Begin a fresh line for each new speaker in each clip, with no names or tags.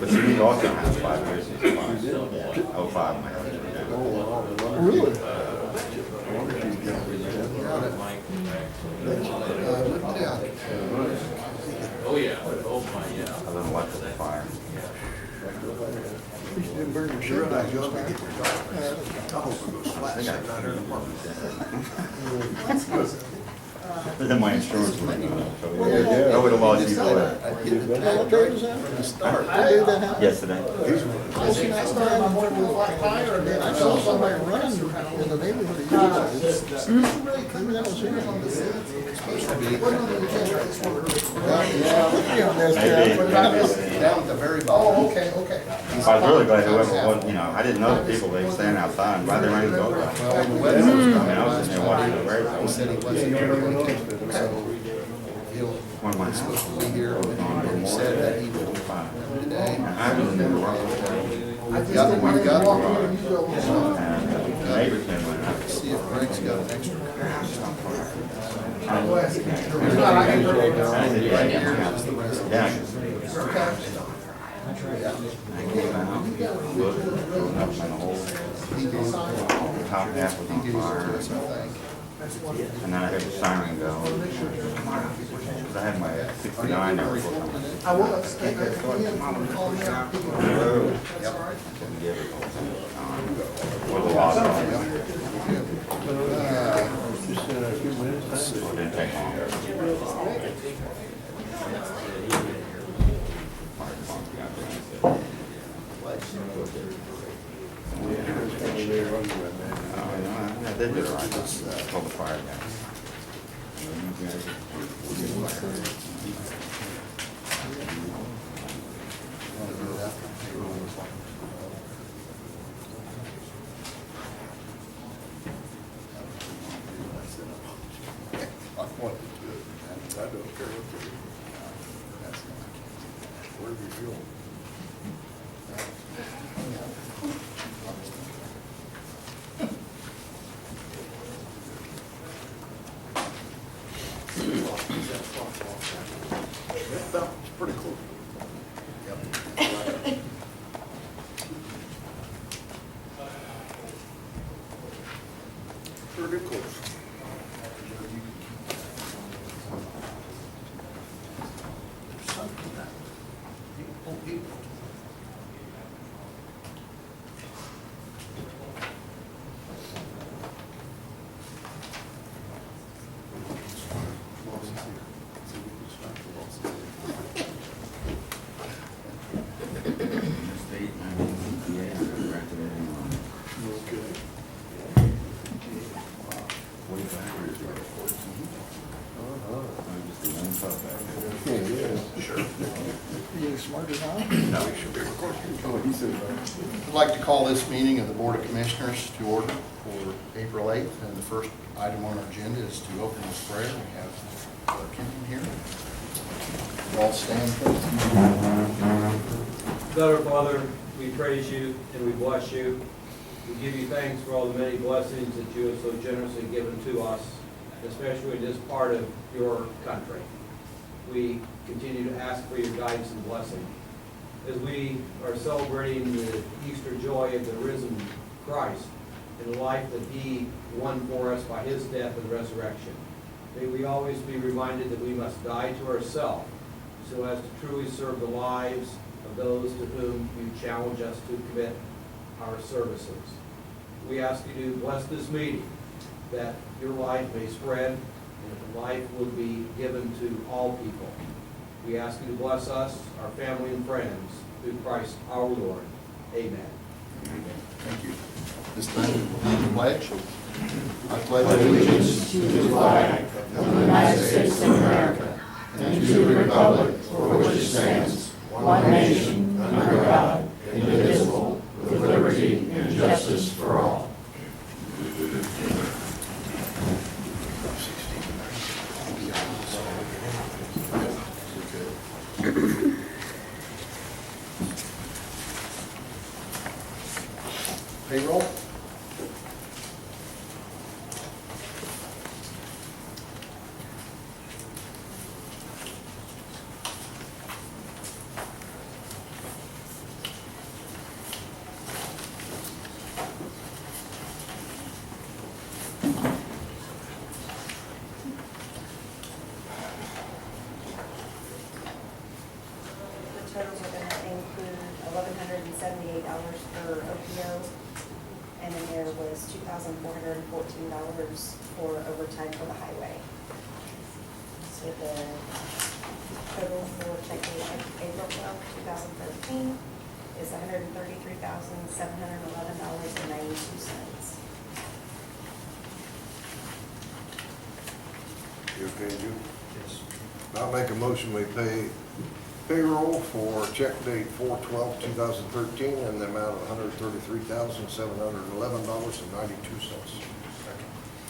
But she also has 5 years in supplies. Oh, 5, my other.
Really?
Oh, yeah. Oh, my, yeah.
I live in electrical fire.
You didn't burn your shirt back.
But then my insurance went up, so I would have lost either way.
What day was that? What day did that happen?
Yesterday.
I started my morning with flat tire, and then I saw somebody running in the neighborhood of you guys. Maybe that was here.
Down at the very bottom.
Oh, okay.
I was really glad whoever was, you know, I didn't know the people, they were standing outside, why they ready to go? I mean, I was sitting there watching the race.
He said he wasn't here to take it, so he'll,
One of my
he's supposed
house.
to be here, and he said that he will today.
And I was in the room.
We've got the
And the neighbors came in.
see if Greg's got an extra.
Right
here is the rest.
Yeah. I came out, looked, opened up my hole.
He gave,
The top half was
he
on
gave it to
fire.
us, I think.
And then I heard the siren go. Because I had my 69 there before.
I was.
Couldn't give it. Was a lot of it. So it didn't take long. Yeah, they did it right. That's called the fire guys.
I want to do it, man. I don't care what they do. That's not, where do you feel? It's pretty cool. Yep. Pretty close. Something that people.
You getting smarter now?
No, we should be recording. I'd like to call this meeting of the Board of Commissioners to order for April 8th. And the first item on our agenda is to open with prayer. We have Brother Kenton here. We'll all stand, please.
God our Father, we praise you and we bless you. We give you thanks for all the many blessings that you have so generously given to us, especially in this part of your country. We continue to ask for your guidance and blessing. As we are celebrating the Easter joy of the risen Christ and the life that he won for us by his death and resurrection, may we always be reminded that we must die to ourselves so as to truly serve the lives of those to whom you challenge us to commit our services. We ask you to bless this meeting, that your life may spread and that the life would be given to all people. We ask you to bless us, our family and friends, through Christ our Lord. Amen.
Thank you. This time, we pledge. I pledge
allegiance to the flag of the United States of America and to the republic for which it stands, one nation, under God, indivisible, with liberty and justice for all.
Payroll.
totals are gonna include $1,178 for OPO, and then there was $2,414 for overtime for the highway. So the total for check date April 12, 2013 is $133,711.92.
You okay, Jim?
Yes.
I'll make a motion, we pay payroll for check date 4/12/2013 in the amount of $133,711.92.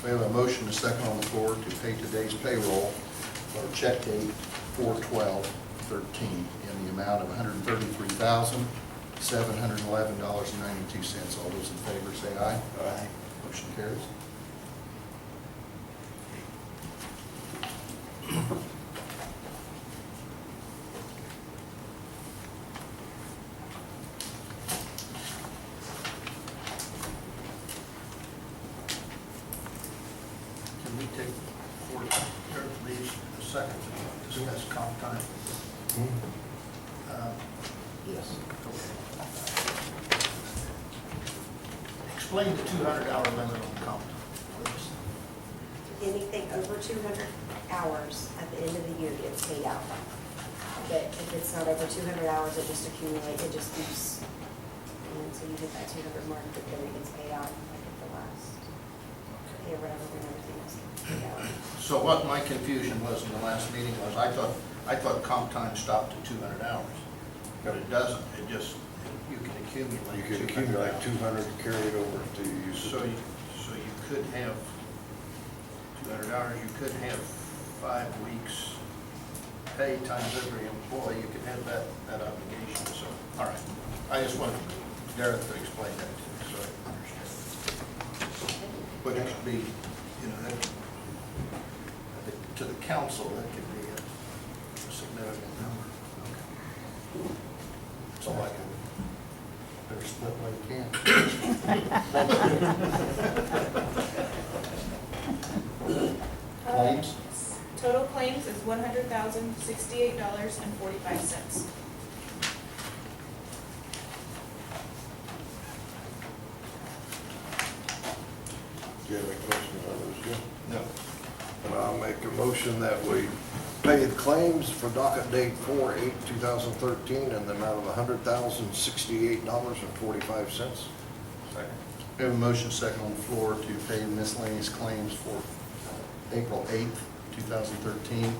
We have a motion and a second on the floor to pay today's payroll for check date 4/12/13 in the amount of $133,711.92. All those in favor say aye. Aye. Motion carries. Can we take these a second to discuss comp time?
Yes.
Okay. Explain the $200 limit on comp time, please.
Anything over 200 hours at the end of the year gets paid out. But if it's not over 200 hours, it just accumulates, it just keeps, and so you hit that 200 mark, but then it gets paid out like at the last day or whatever, when everything else gets paid out.
So what my confusion was in the last meeting was, I thought comp time stopped at 200 hours, but it doesn't. It just, you can accumulate.
You could
200
accumulate
hours.
200 and carry it over to use.
So you could have 200 hours, you could have 5 weeks pay times every employee, you could have that obligation. So, all right, I just wanted Derek to explain that to me, so I understand. But it could be, that, to the council, that could be a significant number. Okay. That's all I can. Better split what you can. Claims?
Total claims is $100,068.45.
Do you have any questions on those, Jim?
No.
And I'll make a motion that we pay the claims for docket date 4/8/2013 in the amount of $100,068.45.
Second. We have a motion second on the floor to pay miscellaneous claims for April 8th, 2013,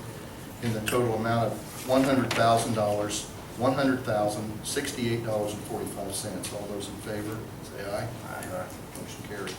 in the total amount of $100,068.45. All those in favor, say aye. Aye. Motion carries.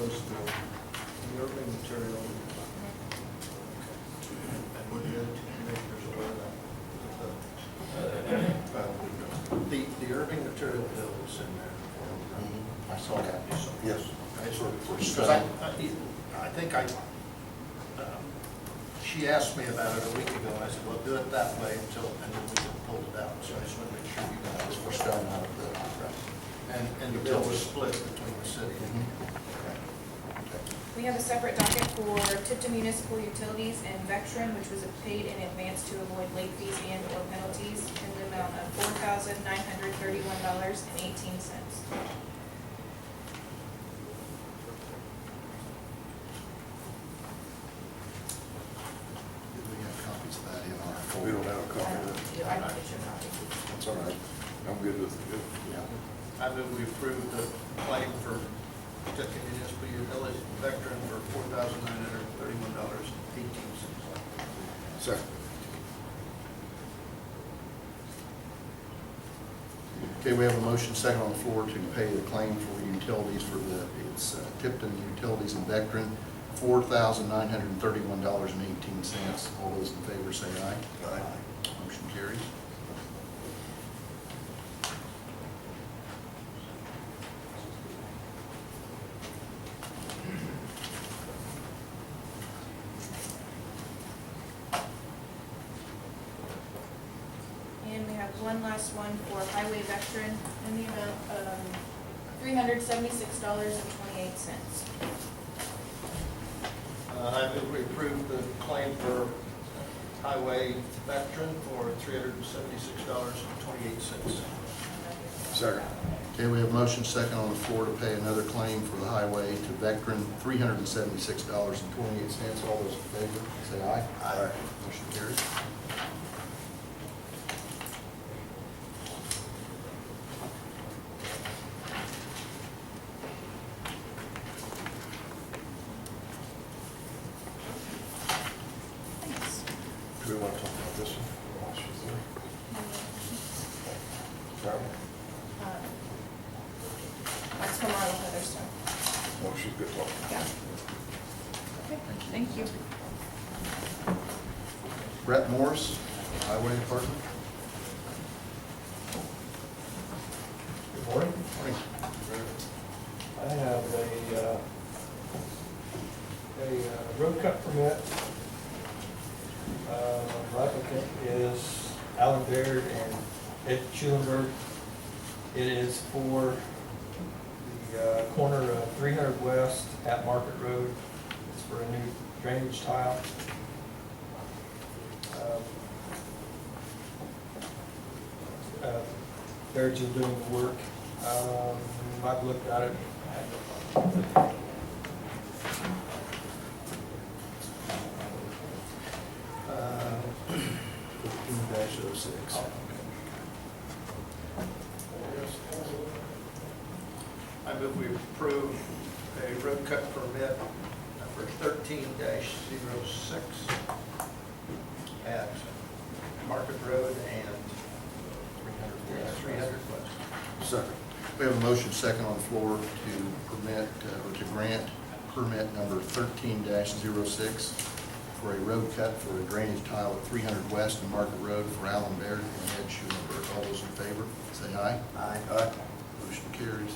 Was the urban material, and what the other two commissioners aware of that? The urban material bill is in there. I saw that.
Yes.
Because I think she asked me about it a week ago, and I said, well, do it that way and then we can pull it out. So I just want to make sure you know it's for starting out of the, and the bill was split between the city.
We have a separate docket for Tipton Municipal Utilities and Vectren, which was paid in advance to avoid late fees and or penalties in the amount of $4,931.18.
Do we have copies of that in our
We
folder?
don't have a copy of it.
I can get your copy.
That's all right. I'm good with it.
Yeah. I move we approve the claim for Tipton Municipal Utilities Vectren for $4,931.18.
Second.
Okay, we have a motion second on the floor to pay the claim for utilities for it's Tipton Utilities and Vectren, $4,931.18. All those in favor say aye.
Aye.
Motion carries.
one last one for highway veteran in the amount of $376.28.
I move we approve the claim for highway veteran for $376.28.
Second.
Okay, we have motion second on the floor to pay another claim for the highway to veteran, $376.28. All those in favor, say aye.
Aye.
Motion carries.
Thanks.
Do we want to talk about this one? While she's there? Sorry.
That's from our other stuff.
Oh, she's good talking.
Yeah. Okay, thank you.
Brett Morris, Highway Department.
Good morning.
Morning.
I have a road cut permit. My applicant is Alan Baird and Ed Schulenberg. It is for the corner of 300 West at Market Road. It's for a new drainage tile. Baird's is doing the work. I've looked at it.
-06.
I move we approve a road cut permit number 13-06 at Market Road and 300 West.
Second. We have a motion second on the floor to permit, or to grant permit number 13-06 for a road cut for a drainage tile at 300 West and Market Road for Alan Baird and Ed Schulenberg. All those in favor, say aye.
Aye.
Motion carries.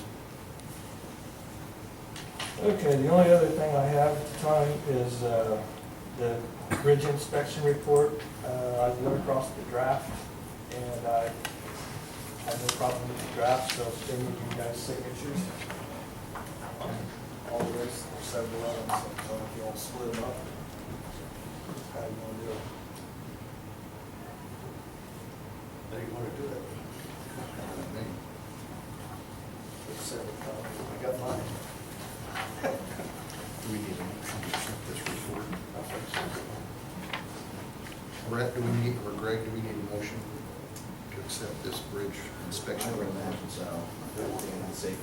Okay, the only other thing I have at the time is the bridge inspection report. I went across the draft, and I had no problem with the draft, so they need you guys' signatures on all of this. There's several of them, so I don't know if you want to split them up. How you want to do it?
How do you want to do that?
There's several copies. I got mine.
Do we need a motion to accept this report? Brett, do we need, or Greg, do we need a motion to accept this bridge inspection?
I would imagine so. Everything I'd say.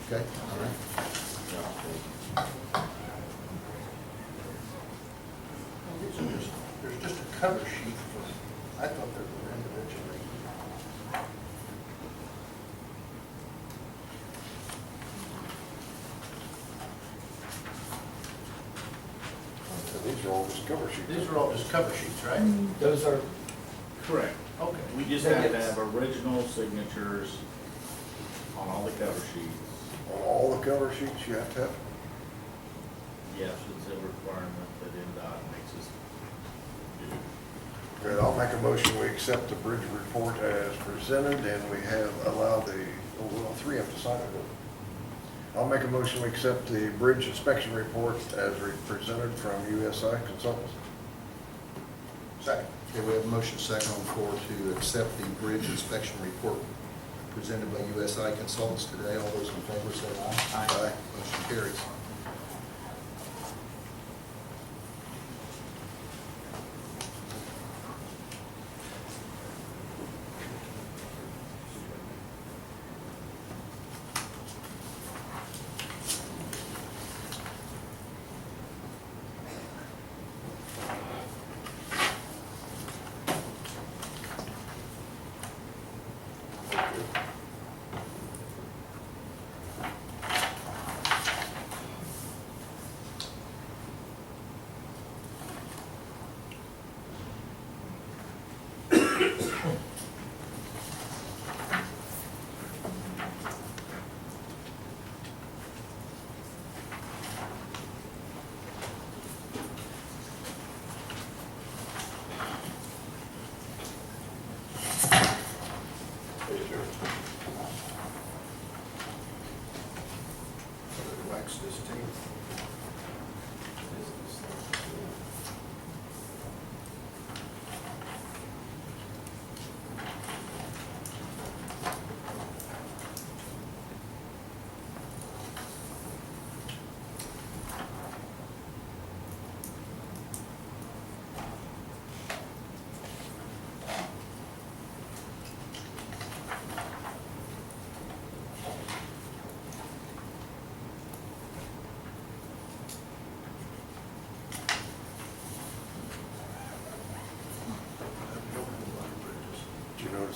Okay, all right.
There's just a cover sheet for, I thought they were individually.
So these are all just cover sheets.
These are all just cover sheets, right?
Those are,
Correct.
Okay.
We just have to have original signatures on all the cover sheets.
On all the cover sheets you have to have?
Yes, it's a requirement that NDOT makes us do.
Good, I'll make a motion, we accept the bridge report as presented, and we have allowed the, well, three have to sign it. I'll make a motion, we accept the bridge inspection report as presented from USI Consultants.
Second.
Okay, we have a motion second on the floor to accept the bridge inspection report presented by USI Consultants today. All those in favor say aye. Aye. Motion carries.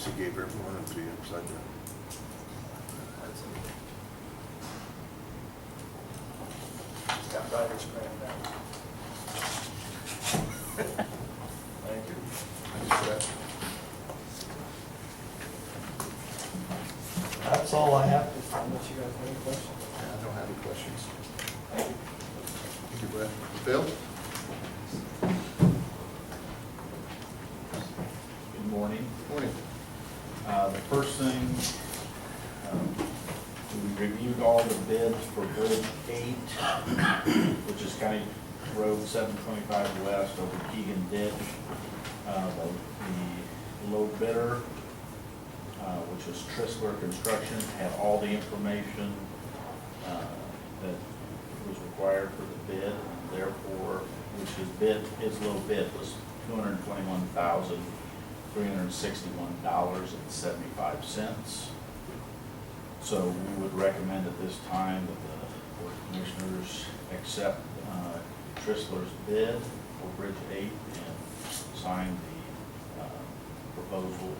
She gave every one of them to you upside down.
Got writer's cramp now. Thank you.
Thanks for that.
That's all I have, unless you guys have any questions.
I don't have any questions. Thank you, Brett. Phil?
Good morning.
Morning.
The first thing, we reviewed all the bids for Bridge 8, which is County Road 725 West over Keegan Ditch. The low bidder, which is Tristler Construction, had all the information that was required for the bid, and therefore, his low bid was $221,361.75. So we would recommend at this time that the Board of Commissioners accept Tristler's bid for Bridge 8 and sign the proposal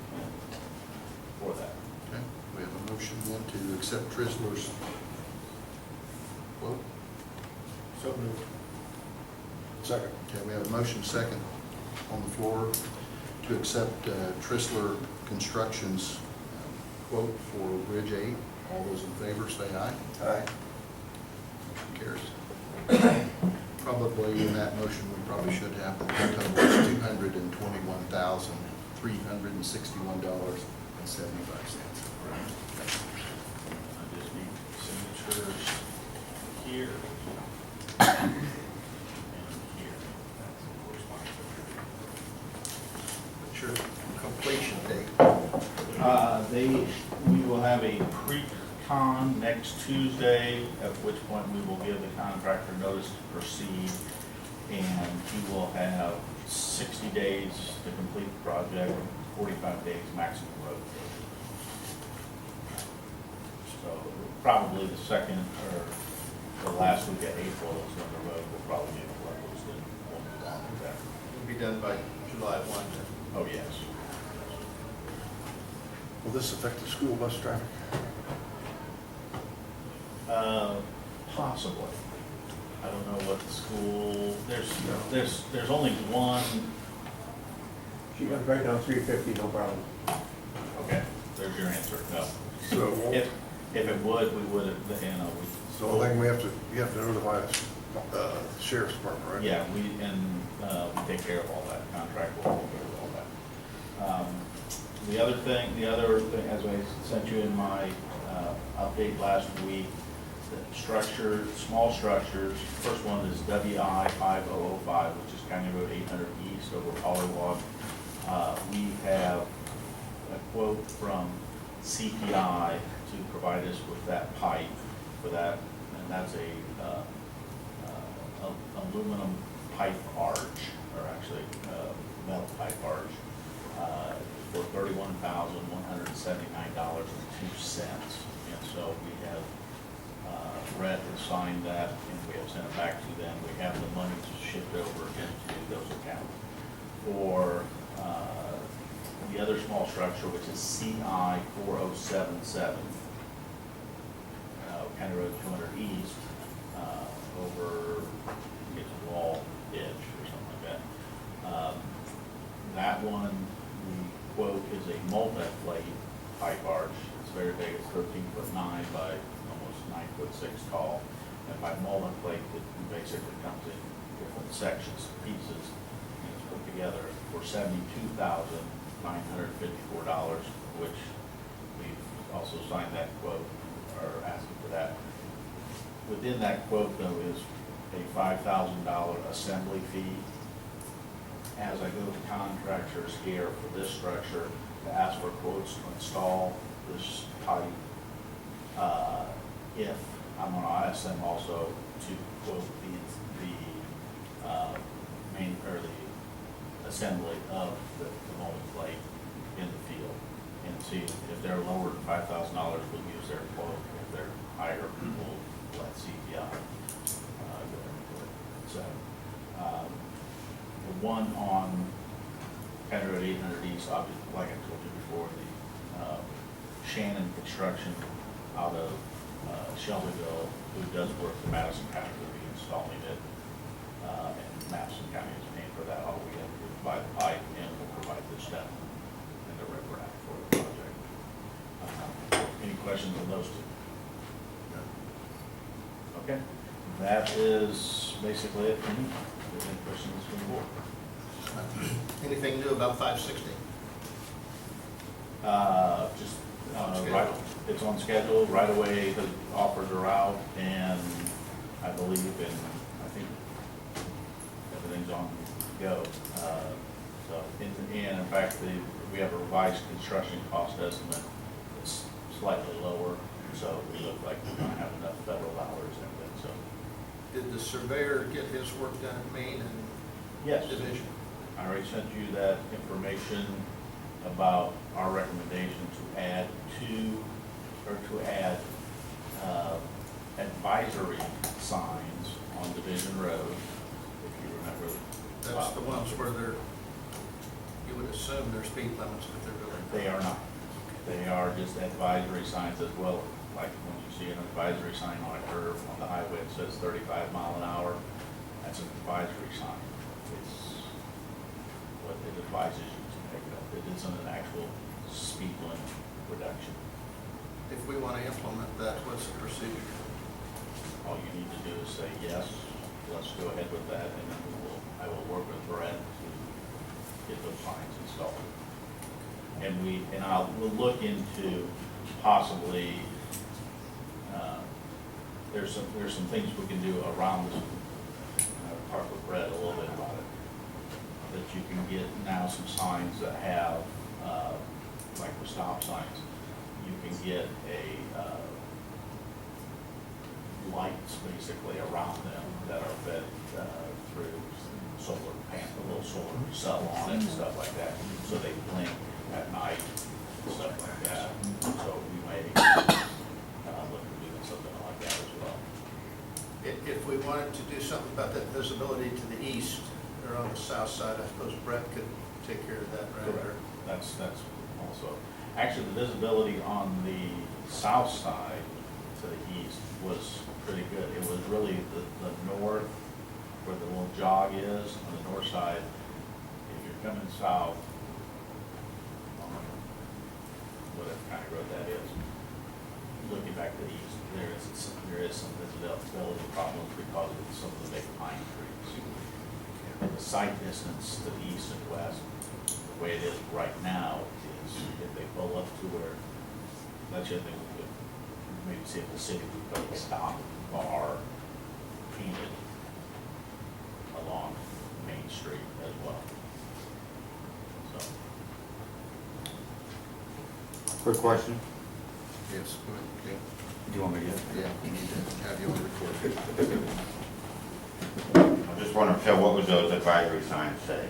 for that.
Okay, we have a motion then to accept Tristler's quote.
So moved. Second.
Okay, we have a motion second on the floor to accept Tristler Construction's quote for Bridge 8. All those in favor say aye.
Aye.
Motion carries. Probably in that motion, we probably should have the total is $221,361.75.
I just need signatures here and here. That's the correspondence.
Sure. Completion date.
We will have a pre-con next Tuesday, at which point we will give the contractor notice to proceed, and he will have 60 days to complete the project, 45 days maximum road. So probably the second or the last week of April is when the road will probably be closed, and we'll move on to that.
It'll be done by July 1 then.
Oh, yes.
Will this affect the school bus traffic?
Possibly. I don't know what the school, there's only one,
She goes right down 350, no problem.
okay, there's your answer, no.
So it won't,
If it would, we would have,
so the thing you have to notify the sheriff's department, right?
yeah, we take care of all that, contract will take care of all that. The other thing, as I sent you in my update last week, the small structures, first one is WI 5005, which is County Road 800 East over Pollywog. We have a quote from CPI to provide us with that pipe for that, and that's a aluminum pipe arch, or actually metal pipe arch, for $31,179.02. And so we have, Brett has signed that, and we have sent it back to them. We have the money shipped over into those accounts. For the other small structure, which is CI 4077, County Road 200 East, over, it's a wall ditch or something like that. That one, the quote is a multi-plate pipe arch. It's very big, it's 13'9" by almost 9'6" tall. And by multi-plate, it basically comes in different sections, pieces, and it's put together for $72,954, which we've also signed that quote, or asking for that. Within that quote, though, is a $5,000 assembly fee. As I go to contractors here for this structure to ask for quotes to install this pipe, if I'm going to ask them also to quote the assembly of the molded plate in the field, and see if they're lower than $5,000, we'll use their quote. If they're higher, we'll let CPI go into it. So the one on County Road 800 East, obviously, like I told you before, the Shannon Construction out of Shelbyville, who does work for Madison County, will be installing it. And Madison County is paying for that. All we have to do is buy the pipe and we'll provide the step and the riprap for the project. Any questions on those two? Okay, that is basically it for me. Any questions from the board?
Anything new about 560?
Just,
On schedule.
right, it's on schedule, right away, the offers are out, and I believe I think everything's on go. So, in fact, we have a revised construction cost estimate. It's slightly lower, so we look like we're gonna have enough federal dollars and everything, so.
Did the surveyor get his work done at Maine and
Yes.
Division?
I already sent you that information about our recommendation to add advisory signs on Division Road, if you remember.
That's the ones where you would assume they're speed limits, but they're really.
They are not. They are just advisory signs as well, like when you see an advisory sign on a curve on the highway, it says 35 mile an hour, that's an advisory sign. It's what it advises you to pick up. It isn't an actual speed limit reduction.
If we want to implement that, what's the procedure?
All you need to do is say, yes, let's go ahead with that, and then I will work with Brett to get those signs installed. And we'll look into possibly, there's some things we can do around this, talk with Brett a little bit about it, that you can get now some signs that have, like the stop signs, you can get lights basically around them that are fed through solar panel, a little solar cell on it and stuff like that, so they blink at night and stuff like that. So we may look at doing something like that as well.
If we wanted to do something about that visibility to the east or on the south side, I suppose Brett could take care of that, right?
Correct. That's also, actually, the visibility on the south side to the east was pretty good. It was really the north, where the little jog is, on the north side. If you're coming south, whatever kind of road that is, looking back to the east, there is some visibility problems because of some of the big pine trees. And the sight distance to the east and west, the way it is right now, is if they pull up to where, that's the other thing we could maybe see if the city would put a stop bar painted along Main Street as well. So,
Quick question.
Yes, go ahead.
Do you want me to get it?
Yeah, we need to have you on record.
I just wondering, Phil, what would those advisory signs say?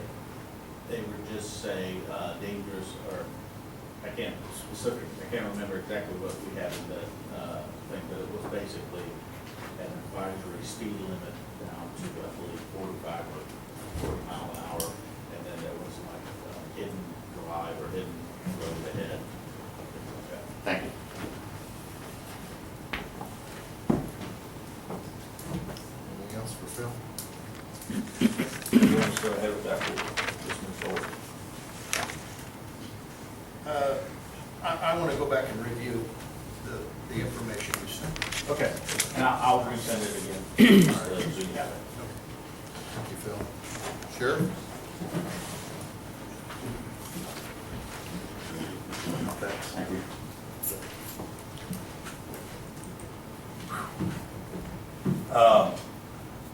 they would just say dangerous, or I can't remember exactly what we had in that thing, but it was basically an advisory speed limit down to, I believe, 45 or 40 mile an hour, and then there was like hidden drive or hidden road ahead, things like that.
Thank you.
Anything else for Phil?
Let's go ahead with that, we'll just move forward.
I want to go back and review the information you sent.
Okay, and I'll resend it again, so you have it.
Thank you, Phil. Sheriff?
Thank you.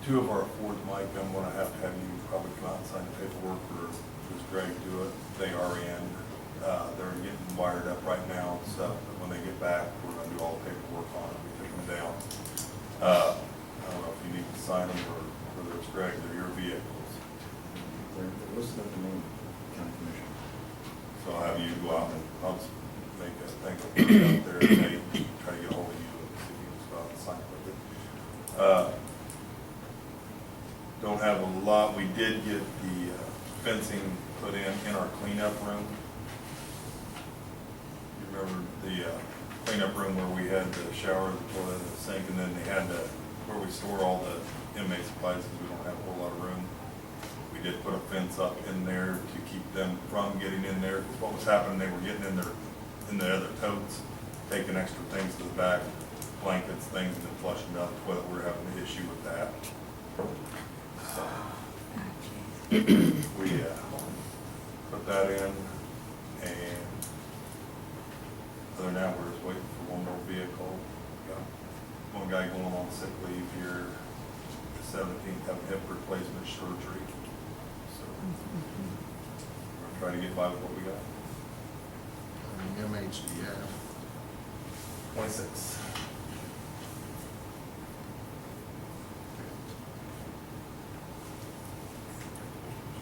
Two of our Fords, Mike, I'm gonna have you probably come out and sign the paperwork, or just Greg do it. They are in, they're getting wired up right now and stuff, but when they get back, we're gonna do all the paperwork on it, we take them down. I don't know if you need to sign them, or whether it's Greg, they're your vehicles.
They're listed at the main county commission.
So I'll have you go out and, I'll just make a thing out there, and they try to get ahold of you, and see if you can go out and sign with it. Don't have a lot, we did get the fencing put in our cleanup room. You remember the cleanup room where we had the shower, the toilet, and the sink, and then they had the, where we store all the inmate supplies because we don't have a whole lot of room. We did put a fence up in there to keep them from getting in there. What was happening, they were getting in the other totes, taking extra things to the back, blankets, things, and then flushing down the toilet. We're having an issue with that. So we put that in, and other than that, we're just waiting for one more vehicle. We got one guy going on sick leave here, the 17th, having hip replacement surgery. So we're trying to get by with what we got.
How many inmates do you have?
26.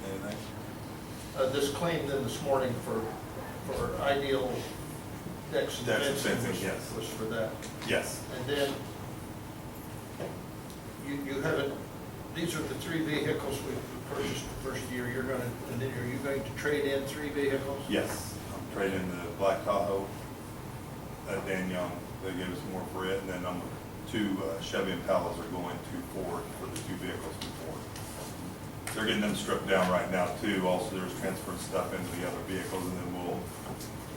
Anything?
This claim then this morning for ideal decks and
Decks and
fencing
fencing, yes.
was for that.
Yes.
And then you haven't, these are the 3 vehicles we purchased the first year. You're gonna, and then are you going to trade in 3 vehicles?
Yes. I'm trading the Black Tahoe at Dan Young. They gave us more for it, and then 2 Chevy Impalas are going to Ford for the 2 vehicles to Ford. They're getting them stripped down right now too. Also, there's transferring stuff into the other vehicles, and then we'll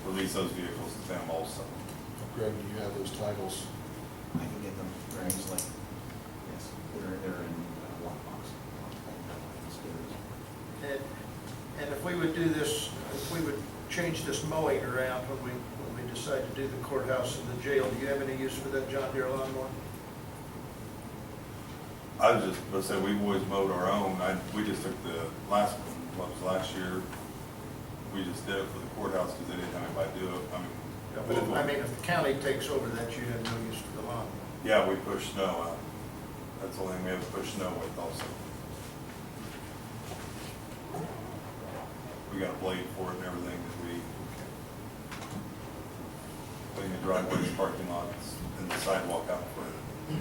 release those vehicles to them also.
Greg, do you have those titles?
I can get them very easily. Yes, they're in one box.
And if we would do this, if we would change this mowing around when we decide to do the courthouse and the jail, do you have any use for that John Deere lawnmower?
I was just going to say, we've always mowed our own. We just took the last one, what was last year, we just did it for the courthouse because they didn't have anybody do it.
Yeah, but I mean, if the county takes over that, you have no use for the lawnmower.
Yeah, we push snow out. That's the only thing we have to push snow with also. We got a blade for it and everything that we clean the driveways, parking lots, and the sidewalk out for it.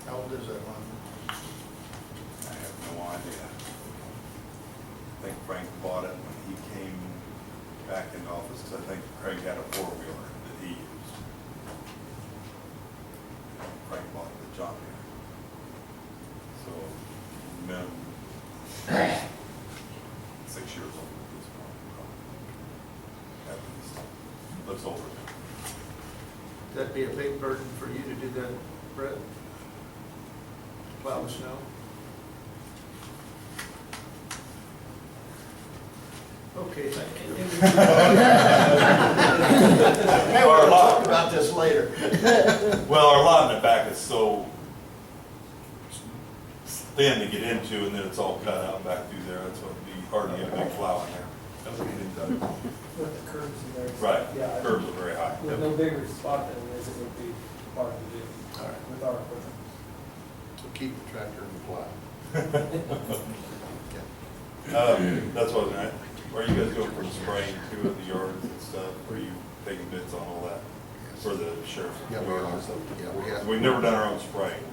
How old is that lawnmower?
I have no idea. I think Frank bought it when he came back into office, because I think Craig had a 4-wheeler that he used. Frank bought the John Deere. So, minimum 6 years old at this point, probably. At least. Looks older.
That'd be a big burden for you to do that, Brett? Plow the snow? Okay, thank you. Hey, we'll talk about this later.
Well, our lot in the back is so thin to get into, and then it's all cut out back through there. That's what would be hard to get a big plow in there. That's what we did done.
With the curbs in there.
Right,
Yeah.
curbs are very high.
With no bigger spot than this, it would be hard to do
All right.
with our equipment.
So keep the tractor and the plow.
That's what I was, are you guys going from spraying to the yards and stuff? Are you taking bids on all that for the sheriff's?
Yeah, we are. Yeah, we have.
We've never done our own spraying.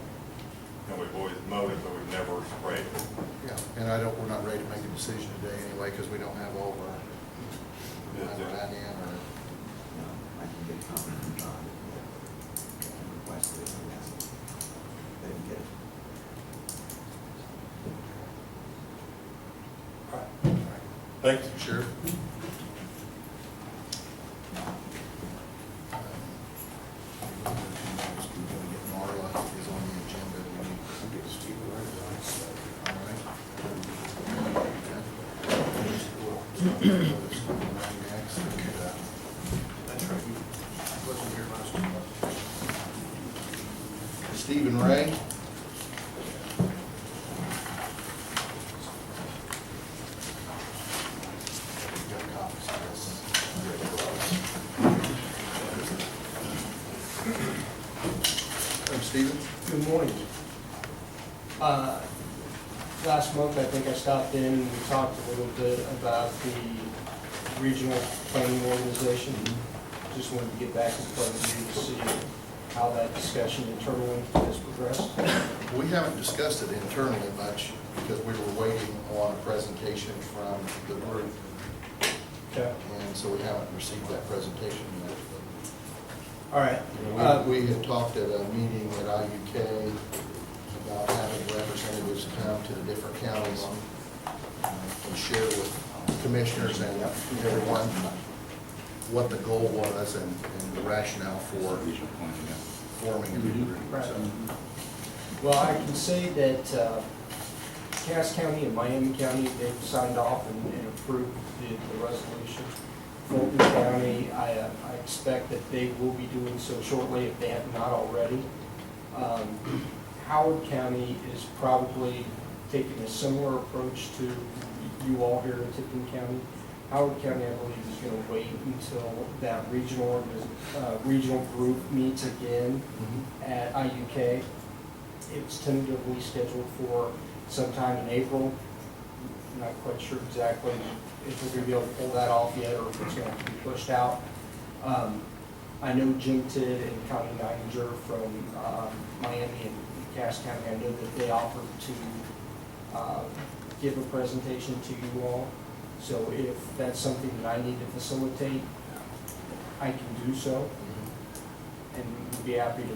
And we've always mowed it, but we've never sprayed it.
Yeah, and we're not ready to make a decision today anyway, because we don't have all of our, we don't have our ad in or.
No, I can get a copy from John. And request it, and that's it. They can get it.
Thanks.
Sure. Marla is on the agenda. We need to get Steve right on. All right.
That's right, he wasn't here last time.
Stephen Ray. You've got copies of this. Stephen?
Good morning. Last month, I think I stopped in and we talked a little bit about the regional planning organization. Just wanted to get back in front of you to see how that discussion internally has progressed?
We haven't discussed it internally much because we were waiting on a presentation from the group.
Okay.
And so we haven't received that presentation yet.
All right.
We had talked at a meeting at IUK about having representatives come to the different counties and share with commissioners and everyone what the goal was and the rationale for forming a new group.
Right.
So,
Well, I can say that Cass County and Miami County, they've signed off and approved the resolution. Fulton County, I expect that they will be doing so shortly if they have not already. Howard County is probably taking a similar approach to you all here in Tipton County. Howard County, I believe, is going to wait until that regional group meets again at IUK. It's tentatively scheduled for sometime in April. I'm not quite sure exactly if we're going to be able to pull that off yet or if it's going to have to be pushed out. I know Jim Tidd and Connie Nininger from Miami and Cass County, I know that they offered to give a presentation to you all. So if that's something that I need to facilitate, I can do so. And we'd be happy to,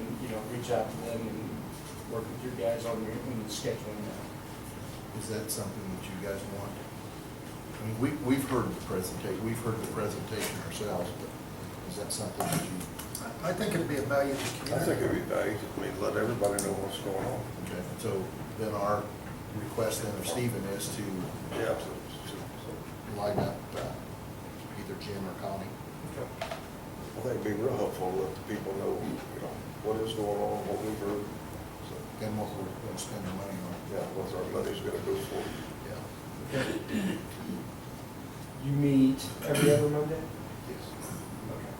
reach out to them and work with you guys on scheduling that.
is that something that you guys want? I mean, we've heard the presentation ourselves, but is that something that you?
I think it'd be a value to the community.
I think it'd be nice, let everybody know what's going on.
Okay, so then our request then of Stephen is to
Yeah.
line up either Jim or Connie.
I think it'd be real helpful to let the people know, what is going on, what we've heard. So,
And what we're going to spend our money on.
yeah, what our money's gonna go for.
Yeah.
Okay. You meet every other Monday?
Yes.
Okay.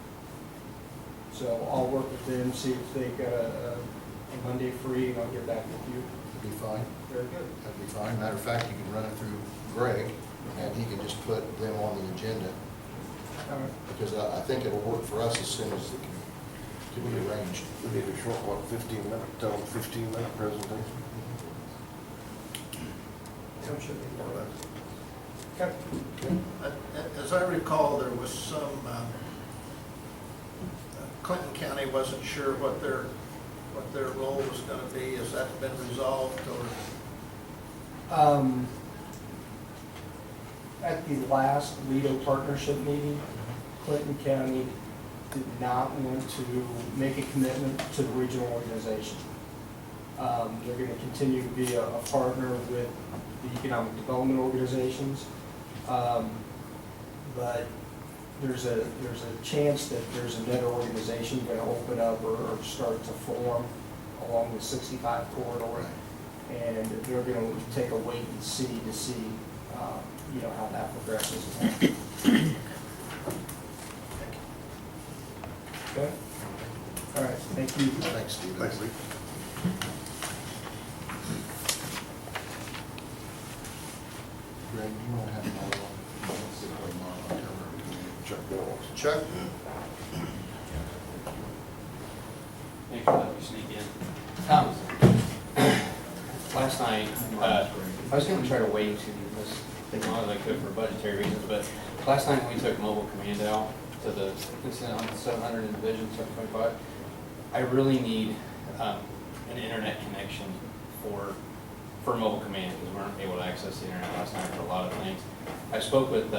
So I'll work with them, see if they've got a Monday free, and I'll get back with you.
That'd be fine.
Very good.
That'd be fine. Matter of fact, you can run it through Greg, and he can just put them on the agenda,
All right.
because I think it'll work for us as soon as it can be arranged.
We need a short, 15-minute presentation.
I'm sure they
More or
will.
less.
Okay.
As I recall, there was some, Clinton County wasn't sure what their role was gonna be. Has that been resolved or?
At the last Lido partnership meeting, Clinton County did not want to make a commitment to the regional organization. They're going to continue to be a partner with the economic development organizations. But there's a chance that there's another organization going to open up or start to form along the 65 corridor. And they're going to take a wait and see to see, how that progresses. Okay? All right, thank you.
Thanks, Steve.
Thanks, Lee.
Greg, you want to have another one?
Chuck Bill.
Chuck?
Thanks for letting me sneak in. Last night, I was gonna try to wait to as long as I could for budgetary reasons, but last night we took mobile command out to the incident on 700 in Division 725. I really need an internet connection for mobile command because we weren't able to access the internet last night for a lot of things. I spoke with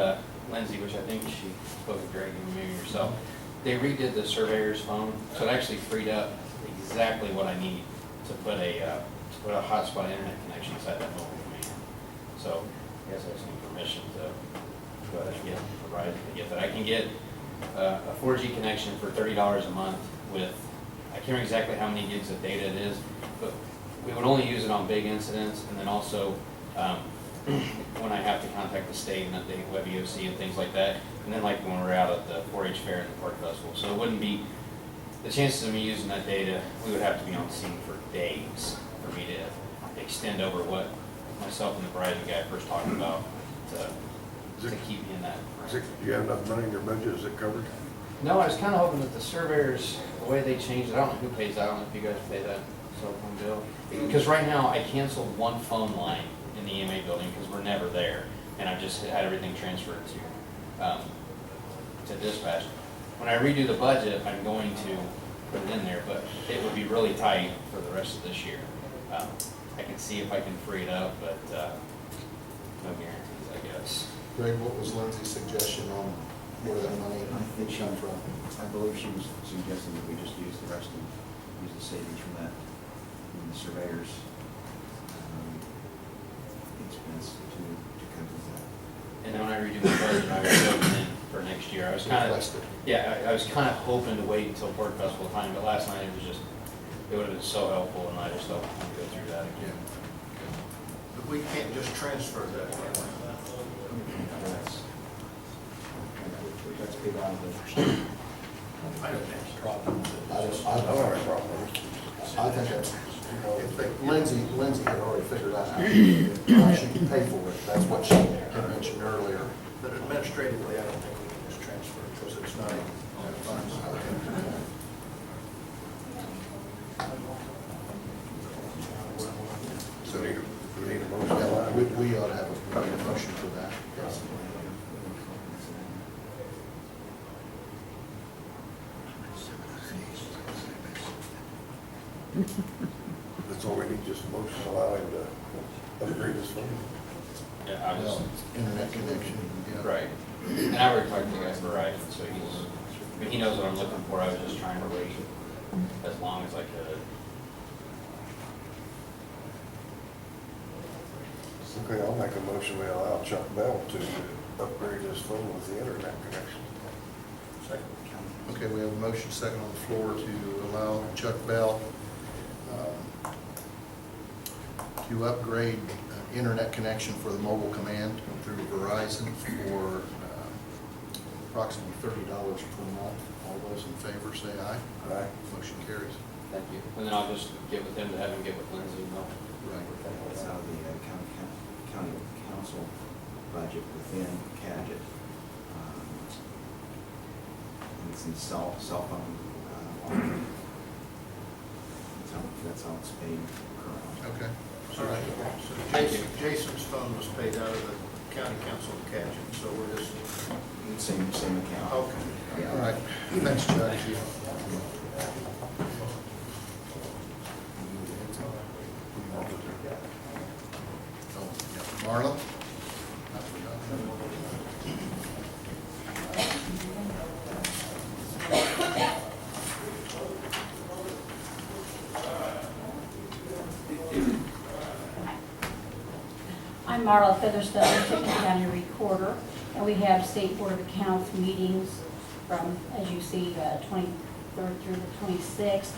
Lindsay, which I think she spoke with Greg and maybe yourself. They redid the surveyor's phone, so it actually freed up exactly what I need to put a hotspot internet connection inside that mobile command. So I guess I just need permission to go ahead and get that. I can get a 4G connection for $30 a month with, I can't remember exactly how many gigs of data it is, but we would only use it on big incidents, and then also when I have to contact the state and update Web EOC and things like that, and then like when we're out at the 4-H fair and the park festival. So it wouldn't be, the chances of me using that data, we would have to be on scene for days for me to extend over what myself and the Verizon guy first talked about to keep me in that.
Do you have enough money in your budget? Is it covered?
No, I was kind of hoping that the surveyor's the way they changed it, I don't know who pays that, I don't know if you guys pay that cell phone bill. Because right now, I canceled one phone line in the EMA building because we're never there, and I just had everything transferred to dispatch. When I redo the budget, I'm going to put it in there, but it would be really tight for the rest of this year. I can see if I can free it up, but no guarantees, I guess.
Greg, what was Lindsay's suggestion on where that money come from?
I believe she was suggesting that we just use the rest of, use the savings from that, from the surveyor's expense to cover that.
And then when I redo my budget, I would go in for next year. I was kind of, I was kind of hoping to wait until Pork Festival time, but last night it was just, it would have been so helpful, and I just don't want to go through that again.
But we can't just transfer that, can we?
That's paid out of the.
I don't have a problem with it.
I don't have a problem with it. I think that's, Lindsay had already figured that out. She can pay for it, that's what she had mentioned earlier.
But administratively, I don't think we can just transfer it because it's not funds.
So we need a motion.
Yeah, we ought to have a motion for that. Yes.
That's all we need, just a motion allowing to upgrade this phone.
Yeah, I just,
Internet connection, yeah.
right. And I already talked to the guy for Verizon, so I mean, he knows what I'm looking for. I was just trying to wait as long as I could.
Okay, I'll make a motion, we allow Chuck Bell to upgrade his phone with the internet connection.
Second.
Okay, we have a motion second on the floor to allow Chuck Bell to upgrade internet connection for the mobile command through Verizon for approximately $30 per month. All those in favor say aye.
Aye.
Motion carries.
Thank you. And then I'll just get with him to have him get with Lindsay. No.
Right.
That's out of the county council budget within Cadget. And it's in cell phone. That's how it's paid currently.
Okay.
All right. So Jason's phone was paid out of the county council of Cadgett, so we're just,
Same account.
okay.
All right. Thanks, Chuck. Oh, yeah. Marla? I forgot.
I'm Marla Featherstone, Tipton County Recorder, and we have State Board of Accounts meetings from, as you see, 23rd through the 26th.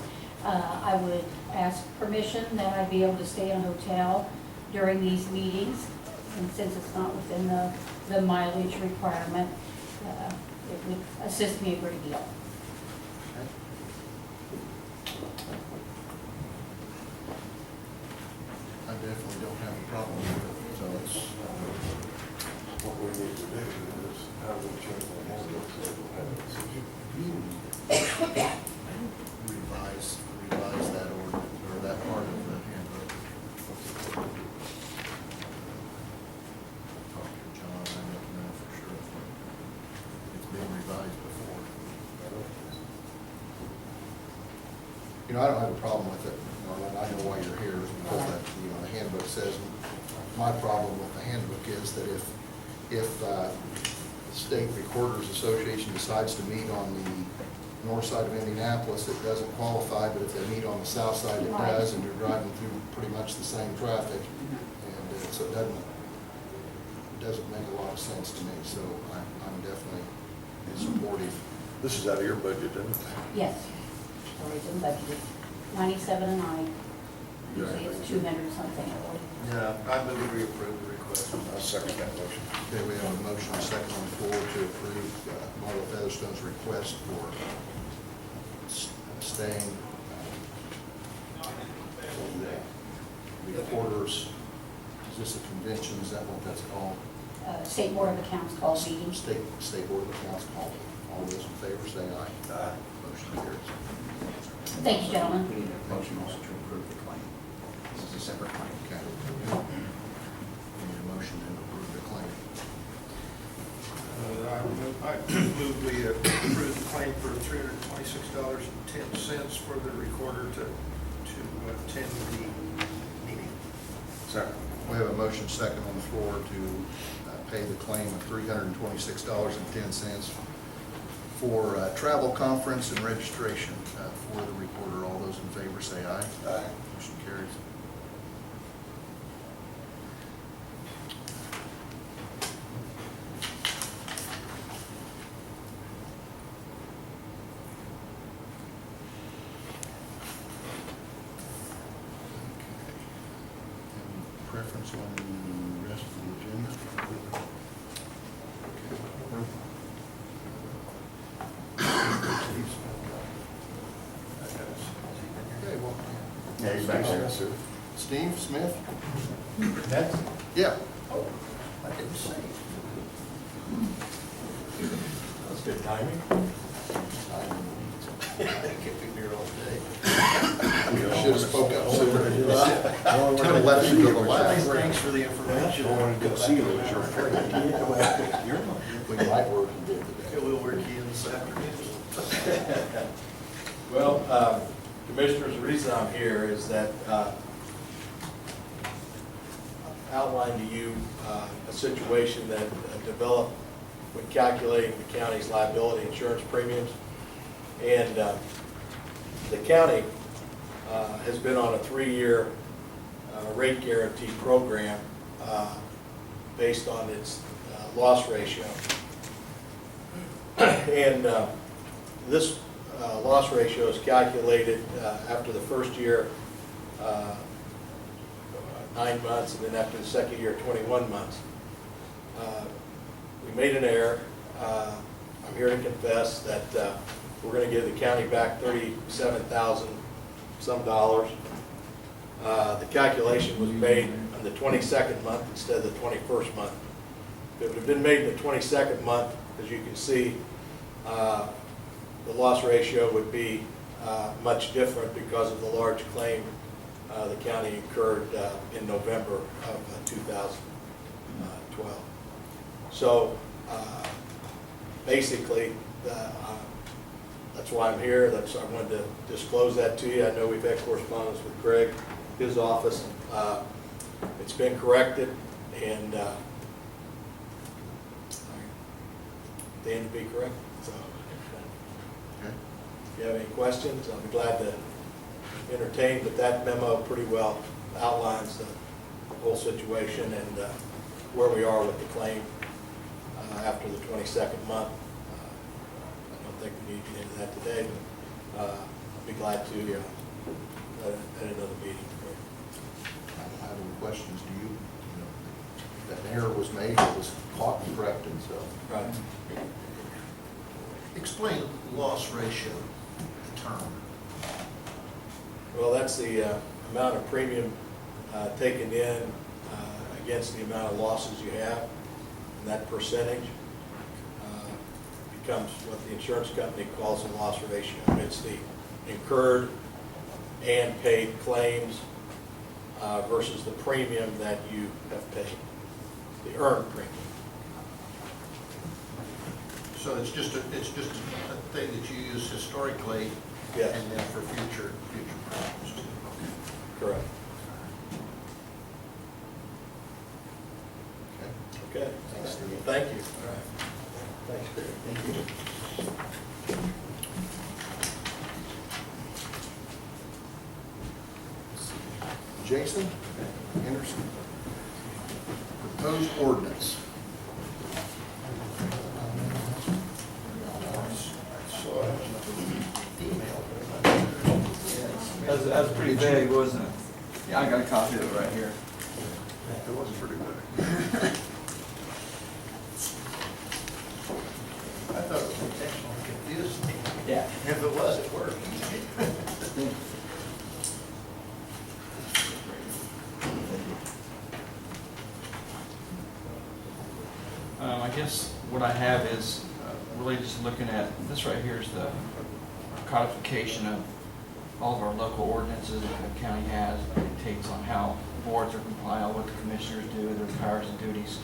I would ask permission that I be able to stay in a hotel during these meetings, and since it's not within the mileage requirement, it would assist me a great deal.
I definitely don't have a problem with it, so it's,
What we need to do is have them change the handbook so we'll have a decision.
revise that ordinance, or that part of the handbook. Talk to John, I don't know for sure if it's been revised before. You know, I don't have a problem with it, Marlon, I know why you're here, because that, you know, the handbook says, my problem with the handbook is that if the State Recorders Association decides to meet on the north side of Indianapolis, it doesn't qualify, but if they meet on the south side, it does, and you're driving through pretty much the same traffic, and so it doesn't make a lot of sense to me, so I'm definitely supportive.
This is out of your budget, isn't it?
Yes, already been budgeted, 97 and I, usually it's 200 something.
Yeah, I move we approve the request.
I'll second that motion.
Okay, we have a motion second on the floor to approve Marla Featherstone's request for staying the recorder's, is this a convention, is that what that's called?
State Board of Accounts call meetings.
State Board of Accounts call All those in favor say aye.
Aye.
Motion carries.
Thank you, gentlemen.
We need a motion also to approve the claim. This is a separate claim.
Okay. We need a motion to approve the claim.
I move we approve the claim for $326.10 for the recorder to attend the meeting.
Second.
We have a motion second on the floor to pay the claim of $326.10 for travel, conference, and registration for the recorder. All those in favor say aye.
Aye.
Motion carries. Any preference on the rest of the agenda? Okay, well,
Yeah, he's back there.
Steve Smith?
Next?
Yeah.
Oh, I didn't say. That's good timing. I kept him here all day.
Should have spoke up sooner. Kind of let us go last.
Thanks for the information.
I wanted to go see you, it was your friend.
We might work and do it today.
Okay, we'll work you in this afternoon.
Well, Commissioners, the reason I'm here is that outline to you a situation that developed when calculating the county's liability insurance premiums. And the county has been on a 3-year rate guarantee program based on its loss ratio. And this loss ratio is calculated after the first year, 9 months, and then after the second year, 21 months. We made an error. I'm here to confess that we're going to give the county back $37,000 some dollars. The calculation was made on the 22nd month instead of the 21st month. If it would have been made in the 22nd month, as you can see, the loss ratio would be much different because of the large claim the county incurred in November of 2012. So basically, that's why I'm here. I wanted to disclose that to you. I know we've had correspondence with Greg, his office. It's been corrected, and they end to be correct. So,
Okay.
if you have any questions, I'll be glad to entertain. But that memo pretty well outlines the whole situation and where we are with the claim after the 22nd month. I don't think we need to get into that today, but I'll be glad to at another meeting.
I don't have any questions. Do you? That error was made, it was caught and corrected, so.
Right.
Explain loss ratio term.
Well, that's the amount of premium taken in against the amount of losses you have, and that percentage becomes what the insurance company calls a loss ratio. It's the incurred and paid claims versus the premium that you have paid, the earned premium.
So it's just a thing that you use historically,
Yes.
and then for future problems too.
Correct.
Okay.
Okay.
Thanks, Steve.
Thank you. All right. Thanks, Greg.
Thank you. Jason Henderson. Proposed ordinance.
That was pretty vague, wasn't it? Yeah, I got a copy of it right here.
It was pretty big.
I thought it was intentionally confusing.
Yeah.
If it was, it worked.
I guess what I have is, we're really just looking at, this right here is the codification of all of our local ordinances that the county has. It takes on how boards are compliant, what the commissioners do, their powers and duties.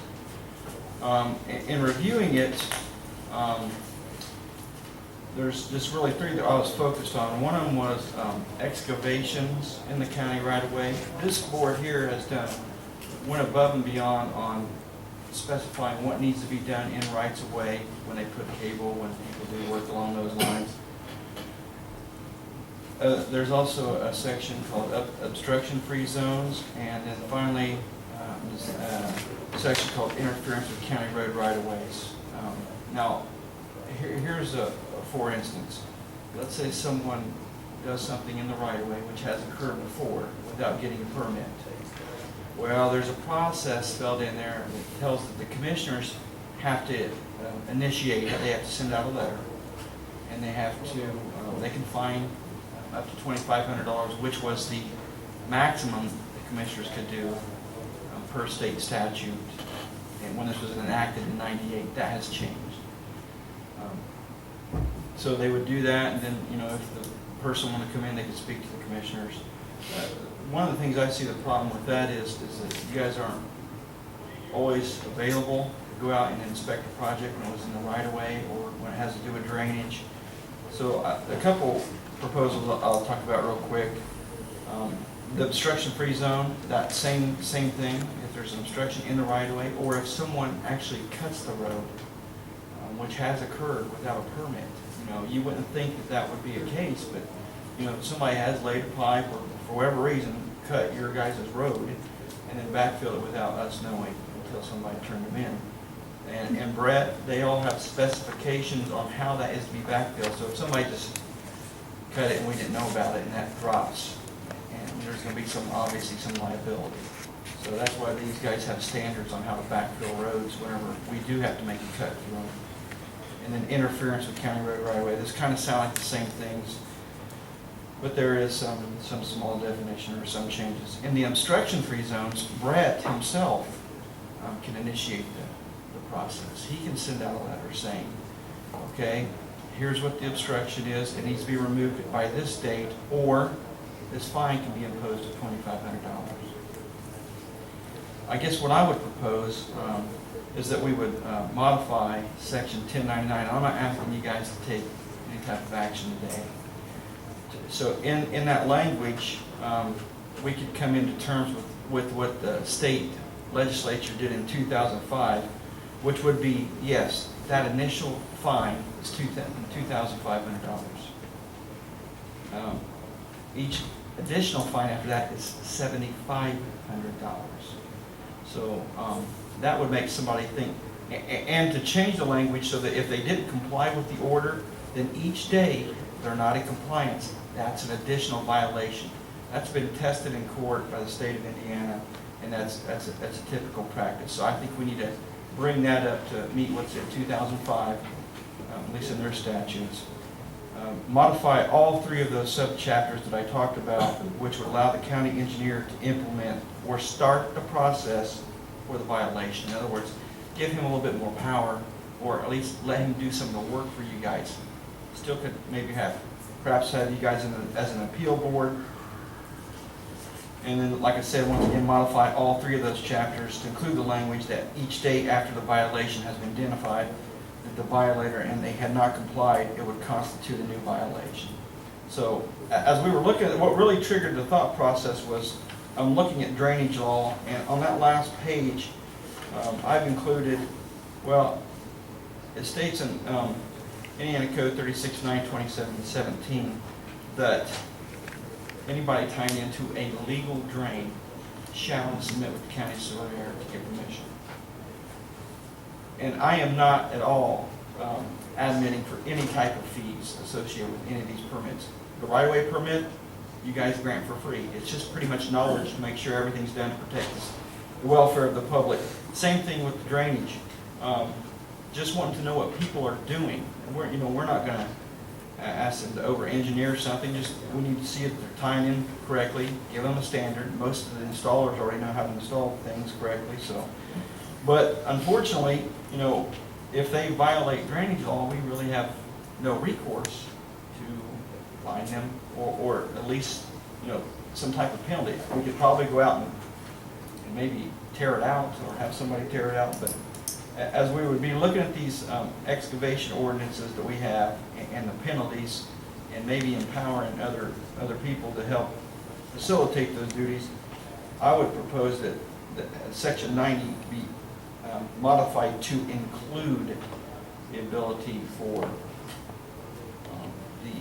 In reviewing it, there's just really three that I was focused on. One of them was excavations in the county right away. This board here has went above and beyond on specifying what needs to be done in rights of way when they put cable, when people do work along those lines. There's also a section called obstruction-free zones, and then finally a section called interference with county road right-of-ways. Now, here's for instance. Let's say someone does something in the right-of-way which has occurred before without getting a permit. Well, there's a process spelled in there that tells that the commissioners have to initiate, they have to send out a letter, and they have to, they can fine up to $2,500, which was the maximum the commissioners could do per state statute. And when this was enacted in '98, that has changed. So they would do that, and then, if the person wanted to come in, they could speak to the commissioners. One of the things I see the problem with that is that you guys aren't always available to go out and inspect a project when it was in the right-of-way or when it has to do with drainage. So a couple proposals I'll talk about real quick. The obstruction-free zone, that same thing. If there's an obstruction in the right-of-way, or if someone actually cuts the road, which has occurred without a permit, you wouldn't think that would be a case, but if somebody has laid a pipe or for whatever reason cut your guys' road and then backfill it without us knowing until somebody turned them in. And Brett, they all have specifications on how that is to be backfilled. So if somebody just cut it and we didn't know about it and that drops, and there's going to be obviously some liability. So that's why these guys have standards on how to backfill roads whenever we do have to make a cut through them. And then interference with county road right away. This kind of sound like the same things, but there is some small definition or some changes. In the obstruction-free zones, Brett himself can initiate the process. He can send out a letter saying, okay, here's what the obstruction is. It needs to be removed by this date, or this fine can be imposed of $2,500. I guess what I would propose is that we would modify section 1099. I'm not asking you guys to take any type of action today. So in that language, we could come into terms with what the state legislature did in 2005, which would be, yes, that initial fine is $2,500. Each additional fine after that is $7,500. So that would make somebody think, and to change the language so that if they didn't comply with the order, then each day they're not in compliance, that's an additional violation. That's been tested in court by the state of Indiana, and that's a typical practice. So I think we need to bring that up to meet what's in 2005, at least in their statutes. Modify all three of those sub-chapters that I talked about, which would allow the county engineer to implement or start the process for the violation. In other words, give him a little bit more power, or at least let him do some of the work for you guys. Still could maybe perhaps have you guys as an appeal board. And then, like I said, once again, modify all three of those chapters to include the language that each day after the violation has been identified that the violator and they had not complied, it would constitute a new violation. So as we were looking at what really triggered the thought process was I'm looking at drainage law, and on that last page, I've included, well, it states in Indiana Code 36.927.17 that anybody tying into a legal drain shall submit with the county surveyor to get permission. And I am not at all admitting for any type of fees associated with any of these permits. The right-of-way permit, you guys grant for free. It's just pretty much knowledge to make sure everything's done to protect the welfare of the public. Same thing with the drainage. Just wanting to know what people are doing. And we're not going to ask them to over-engineer something. Just we need to see if they're tying in correctly. Give them a standard. Most of the installers already know how to install things correctly. So, but unfortunately, if they violate drainage law, we really have no recourse to fine them, or at least, some type of penalty. We could probably go out and maybe tear it out, or have somebody tear it out, but as we would be looking at these excavation ordinances that we have, and the penalties, and maybe empowering other people to help facilitate those duties, I would propose that Section 90 be modified to include the ability for the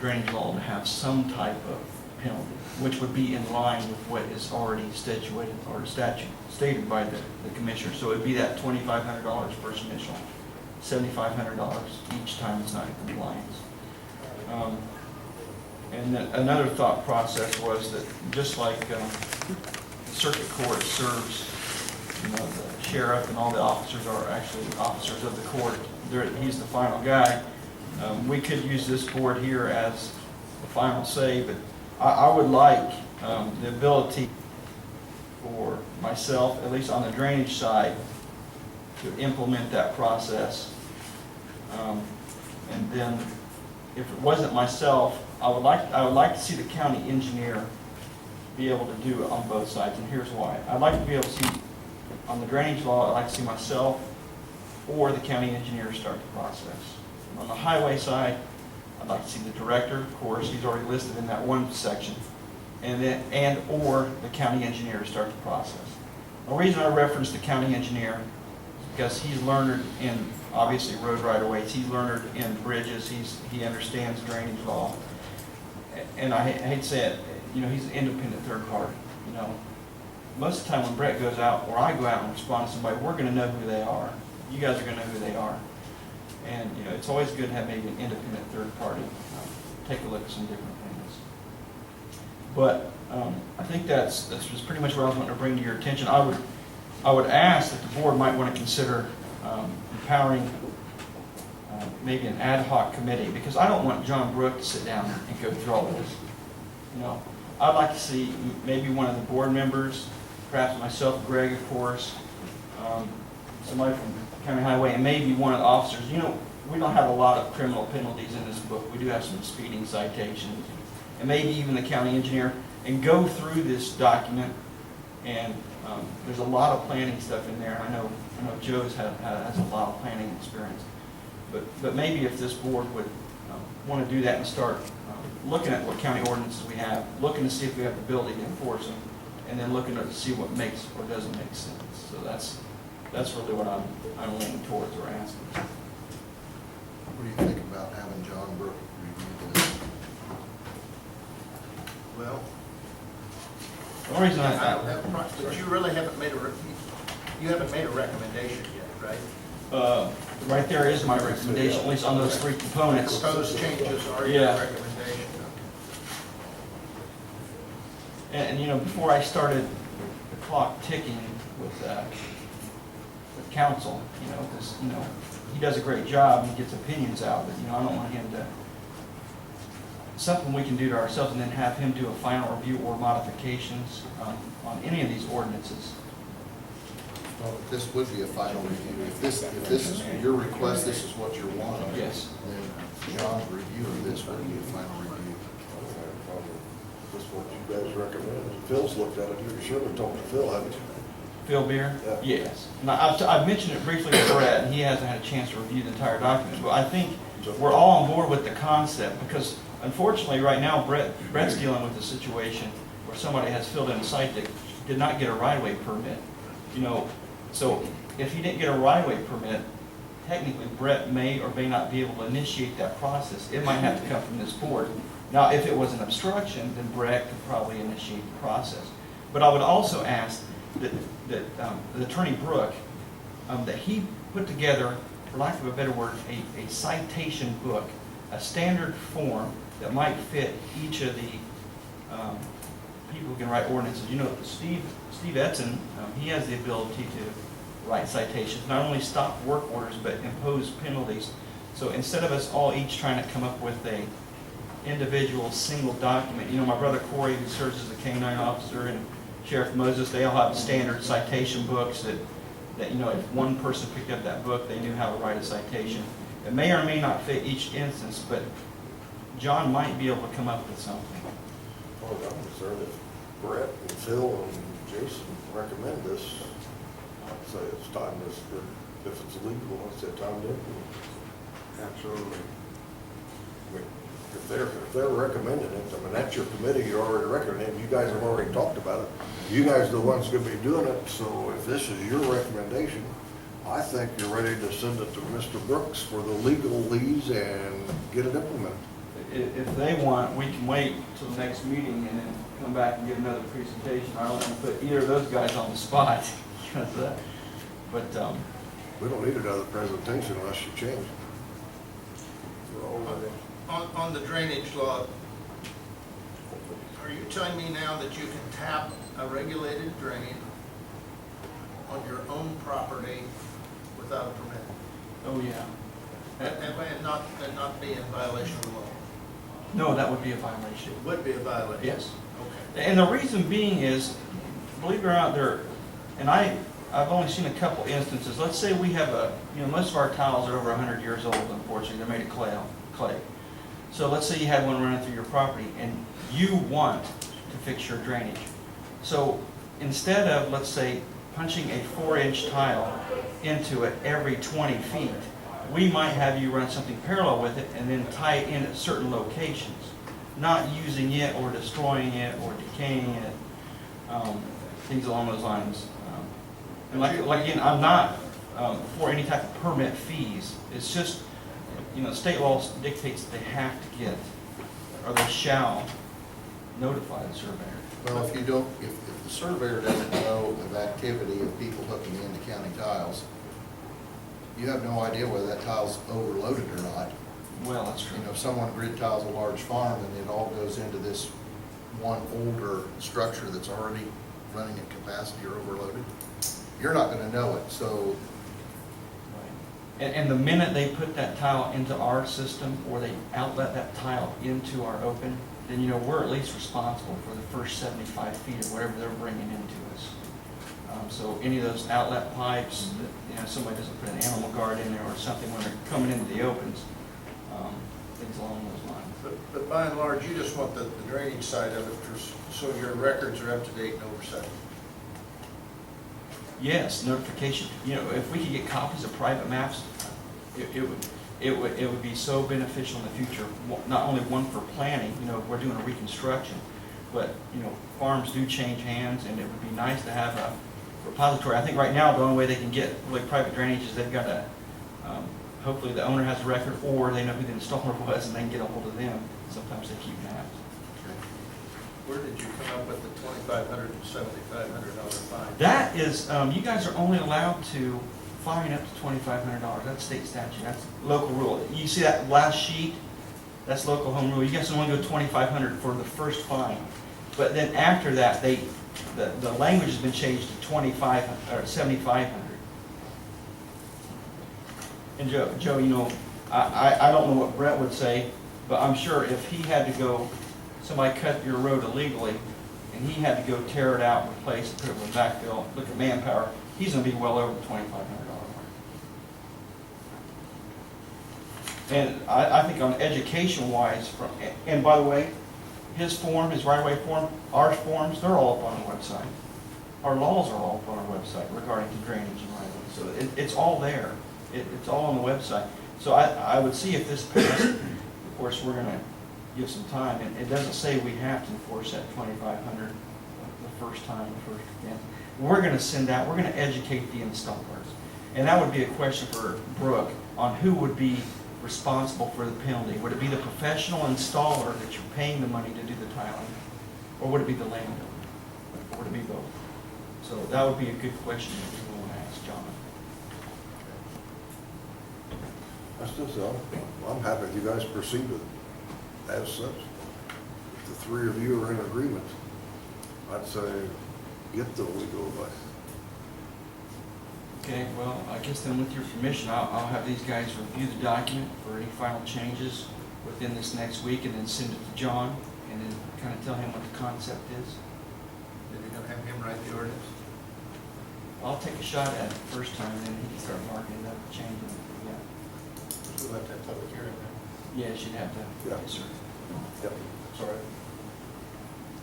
drainage law to have some type of penalty, which would be in line with what is already statuted or stated by the commissioner. So it would be that $2,500 per submission, $7,500 each time it's not in compliance. And then another thought process was that just like the circuit court serves, the sheriff and all the officers are actually officers of the court, he's the final guy. We could use this board here as the final say, but I would like the ability for myself, at least on the drainage side, to implement that process. And then, if it wasn't myself, I would like to see the county engineer be able to do it on both sides, and here's why. I'd like to be able to see, on the drainage law, I'd like to see myself or the county engineer start the process. On the highway side, I'd like to see the director, of course, he's already listed in that one section, or the county engineer start the process. The reason I reference the county engineer is because he's learned in, obviously, road right-of-ways, he's learned in bridges, he understands drainage law. And I hate to say it, he's an independent third party. Most of the time when Brett goes out, or I go out and respond to somebody, we're going to know who they are. You guys are going to know who they are. And, it's always good to have maybe an independent third party take a look at some different things. But I think that's just pretty much what I was wanting to bring to your attention. I would ask that the board might want to consider empowering maybe an ad hoc committee, because I don't want John Brook to sit down and go through all of this. I'd like to see maybe one of the board members, perhaps myself, Greg, of course, somebody from County Highway, and maybe one of the officers. We don't have a lot of criminal penalties in this book. We do have some speeding citations, and maybe even the county engineer, and go through this document. And there's a lot of planning stuff in there. I know Joe's has a lot of planning experience. But maybe if this board would want to do that and start looking at what county ordinances we have, looking to see if we have the ability to enforce them, and then looking to see what makes or doesn't make sense. So that's really what I'm leaning towards or asking.
What do you think about having John Brook review this?
Well,
The only reason
I don't have a problem, but you really haven't made a recommendation yet, right?
Right there is my recommendation, at least on those three components.
Proposed changes are your
Yeah.
recommendation.
And before I started the clock ticking with council, because he does a great job and he gets opinions out, but I don't want him to, something we can do to ourselves and then have him do a final review or modifications on any of these ordinances.
Well, this would be a final review. If this is your request, this is what you're wanting.
Yes.
Then John's review of this would be a final review.
This is what you guys recommend. Phil's looked at it, you should have talked to Phil, haven't you?
Phil Beer?
Yeah.
Yes. Now, I've mentioned it briefly to Brett, and he hasn't had a chance to review the entire document, but I think we're all on board with the concept, because unfortunately, right now, Brett's dealing with a situation where somebody has filled in a site that did not get a right-of-way permit. So if he didn't get a right-of-way permit, technically Brett may or may not be able to initiate that process. It might have to come from this board. Now, if it was an obstruction, then Brett could probably initiate the process. But I would also ask that the Attorney Brook, that he put together, for lack of a better word, a citation book, a standard form that might fit each of the people who can write ordinances. Steve Edson, he has the ability to write citations, not only stop work orders, but impose penalties. So instead of us all each trying to come up with a individual single document, my brother Corey, who serves as a K-9 officer, and Sheriff Moses, they all have standard citation books that that, you know, if one person picked up that book, they knew how to write a citation. It may or may not fit each instance, but John might be able to come up with something.
Well, I'm concerned if Brett and Phil and Jason recommend this, I'd say it's time this, if it's illegal, I'd say time to implement.
Absolutely.
I mean, if they're recommending it, I mean, that's your committee, you're already recommending it, you guys have already talked about it. You guys are the ones gonna be doing it, so if this is your recommendation, I think you're ready to send it to Mr. Brooks for the legalese and get it implemented.
If they want, we can wait till the next meeting and then come back and give another presentation. I don't want to put either of those guys on the spot. But,
We don't need another presentation unless you change.
On the drainage law, are you telling me now that you can tap a regulated drain on your own property without a permit?
oh, yeah.
And not be in violation of the law?
No, that would be a violation.
It would be a violation?
Yes.
Okay.
And the reason being is, believe it or not, and I've only seen a couple instances. Let's say we have most of our tiles are over 100 years old, unfortunately. They're made of clay. So let's say you had one running through your property and you want to fix your drainage. So instead of, let's say, punching a 4-inch tile into it every 20 feet, we might have you run something parallel with it and then tie it in at certain locations, not using it or destroying it or decaying it, things along those lines. And like again, I'm not for any type of permit fees. It's just, state law dictates that they have to get, or they shall notify the surveyor.
Well, if the surveyor doesn't know of activity of people hooking into county tiles, you have no idea whether that tile's overloaded or not.
Well, that's true.
If someone grid tiles a large farm and it all goes into this one older structure that's already running at capacity or overloaded, you're not gonna know it, so.
And the minute they put that tile into our system, or they outlet that tile into our open, then we're at least responsible for the first 75 feet or whatever they're bringing into us. So any of those outlet pipes that somebody doesn't put an animal guard in there or something when they're coming into the opens, things along those lines.
But by and large, you just want the drainage side of it, so your records are up to date and oversight.
Yes, notification. If we could get copies of private maps, it would be so beneficial in the future. Not only one for planning, if we're doing a reconstruction, but farms do change hands, and it would be nice to have a repository. I think right now the only way they can get private drainage is they've got to. Hopefully the owner has a record, or they know who the installer was, and they can get a hold of them. Sometimes they keep maps.
Where did you come up with the $2,500 and $7,500 fine?
That is, you guys are only allowed to fine up to $2,500. That's state statute. That's local rule. You see that last sheet? That's local home rule. You guys only go $2,500 for the first fine, but then after that, the language has been changed to $2,500 or $7,500. And Joe, I don't know what Brett would say, but I'm sure if he had to go, somebody cut your road illegally, and he had to go tear it out, replace it, put it with backfill, look at manpower, he's going to be well over the $2,500 mark. And I think on education-wise, and by the way, his form, his right-of-way form, our forms, they're all up on our website. Our laws are all up on our website regarding to drainage and right-of-way. So it's all there. It's all on the website. So I would see if this passed. Of course, we're going to give some time. And it doesn't say we have to enforce that $2,500 the first time, the first offense. We're going to send out, we're going to educate the installers. And that would be a question for Brooke on who would be responsible for the penalty. Would it be the professional installer that you're paying the money to do the tiling? Or would it be the landowner? Or would it be both? So that would be a good question that we want to ask John.
That's just, I'm happy if you guys proceed with it as such. If the three of you are in agreement, I'd say get the legal advice.
Okay, well, I guess then with your permission, I'll have these guys review the document for any final changes within this next week, and then send it to John, and then kind of tell him what the concept is.
Then you're going to have him write the ordinance?
I'll take a shot at it first time, and then he can start marking it up, changing it, yeah.
We'll let that public hearing then.
Yeah, she'd have to.
Yeah.
Yes, sir.
Yep, sorry.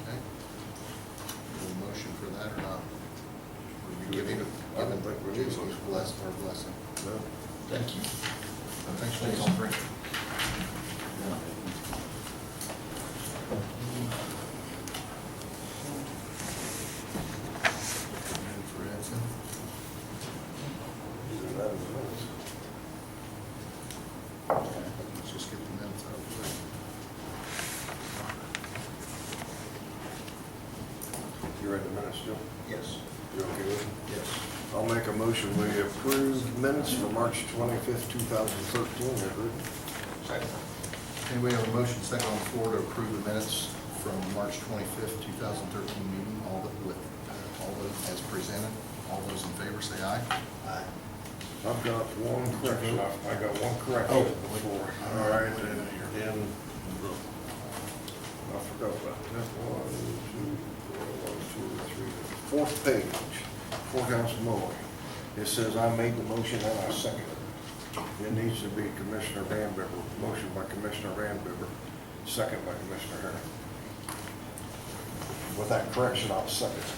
Okay. Any motion for that or not? Or you give him,
I don't think we need a motion.
bless or blessing.
No.
Thank you. Thanks,
Thanks,
Jason.
all three.
For Edson.
Do that in the minutes.
Let's just get the minutes out of the way.
You read the minutes, Joe?
Yes.
You okay with it?
Yes.
I'll make a motion, we approve minutes for March 25th, 2013, as written.
Second. Okay, we have a motion second on the floor to approve the minutes from March 25th, 2013 meeting, all those as presented. All those in favor say aye. Aye.
I've got one correction, I got one correction before. All right, and I forgot about that. 4th page, courthouse mowing. It says I made the motion and I seconded it. It needs to be Commissioner Van Bibber, motion by Commissioner Van Bibber, second by Commissioner Herring. With that correction, I'll second it.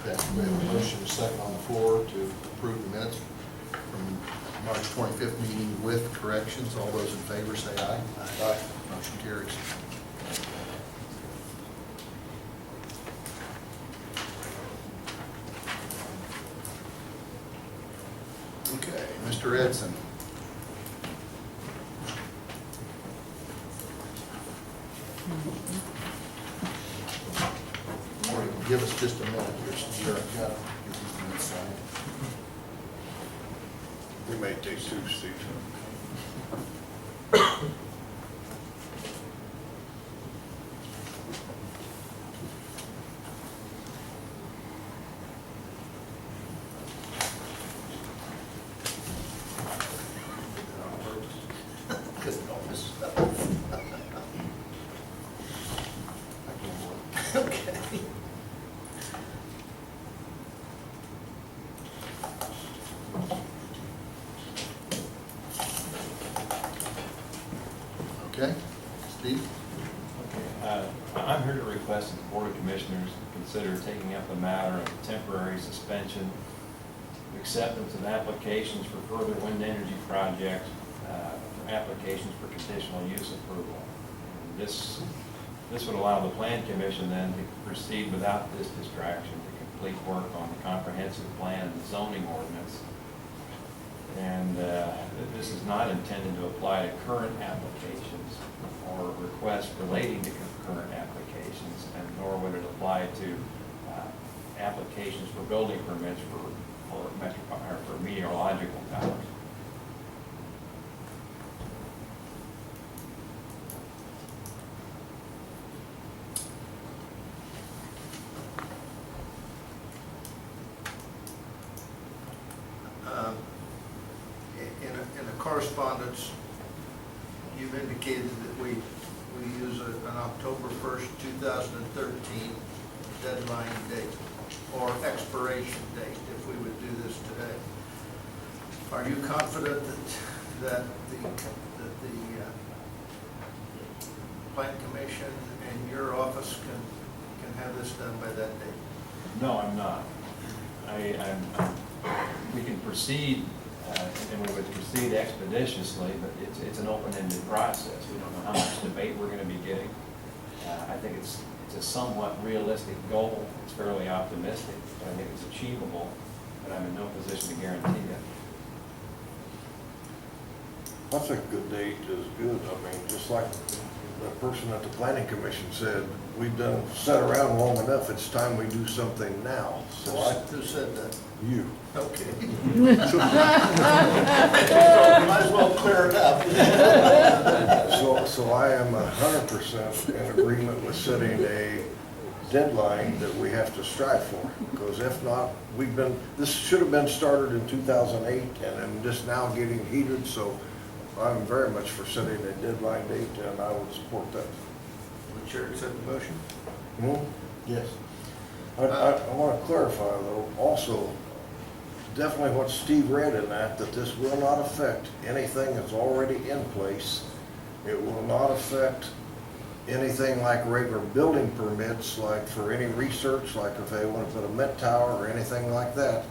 Okay, we have a motion second on the floor to approve the minutes from March 25th meeting with corrections. All those in favor say aye.
Aye.
Motion carries. Okay, Mr. Edson. Give us just a minute here, Steve. I've got to get these minutes signed.
We may take two, Steve.
Okay, Steve?
I'm here to request that the Board of Commissioners consider taking up the matter of temporary suspension, acceptance of applications for further wind energy projects, for applications for conditional use approval. And this would allow the Plan Commission then to proceed without this distraction to complete work on the comprehensive plan and zoning ordinance. And this is not intended to apply to current applications or requests relating to current applications, and nor would it apply to applications for building permits for meteorological towers.
In the correspondence, you've indicated that we use an October 1st, 2013 deadline date or expiration date if we would do this today. Are you confident that the Plan Commission and your office can have this done by that date?
No, I'm not. We can proceed, and we would proceed expeditiously, but it's an open-ended process. We don't know how much debate we're going to be getting. I think it's a somewhat realistic goal. It's fairly optimistic, but I think it's achievable, but I'm in no position to guarantee it.
I think a good date is good. I mean, just like the person at the Planning Commission said, we've sat around long enough, it's time we do something now. So
Who said that?
you.
Okay. Might as well clear it up.
So I am 100% in agreement with setting a deadline that we have to strive for. Because if not, this should have been started in 2008 and I'm just now getting heated. So I'm very much for setting a deadline date and I would support that.
Would the chair accept the motion?
Hmm?
Yes.
I want to clarify though, also, definitely what Steve read in that this will not affect anything that's already in place. It will not affect anything like regular building permits, like for any research, like if they want to put a Met Tower or anything like that,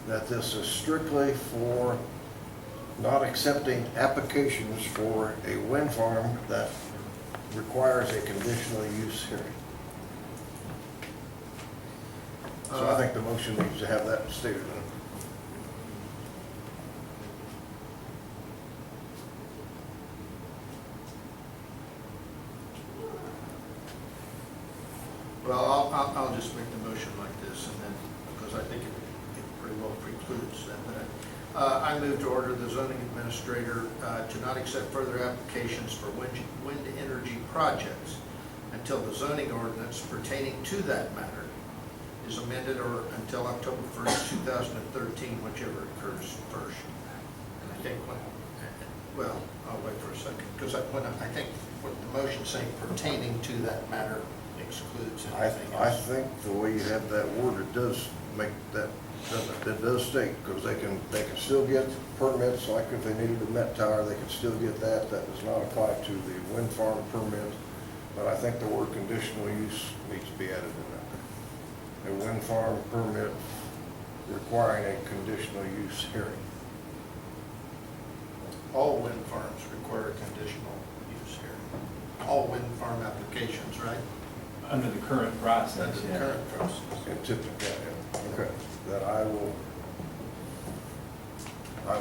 that this is strictly for not accepting applications for a wind farm that requires a conditional use hearing. So I think the motion needs to have that stated in it.
Well, I'll just make the motion like this, and then, because I think it pretty well precludes that. But I move to order the zoning administrator to not accept further applications for wind energy projects until the zoning ordinance pertaining to that matter is amended, or until October 1st, 2013, whichever occurs first. And I think well, I'll wait for a second, because I think what the motion saying pertaining to that matter excludes anything
I
else.
think the way you have that word, it does make that, it does state, because they can still get permits, like if they needed a Met Tower, they can still get that. That does not apply to the wind farm permit, but I think the word conditional use needs to be added in that. A wind farm permit requiring a conditional use hearing.
All wind farms require a conditional use hearing. All wind farm applications, right?
Under the current process,
Under the
yeah.
current process.
In Tipton County, okay. That I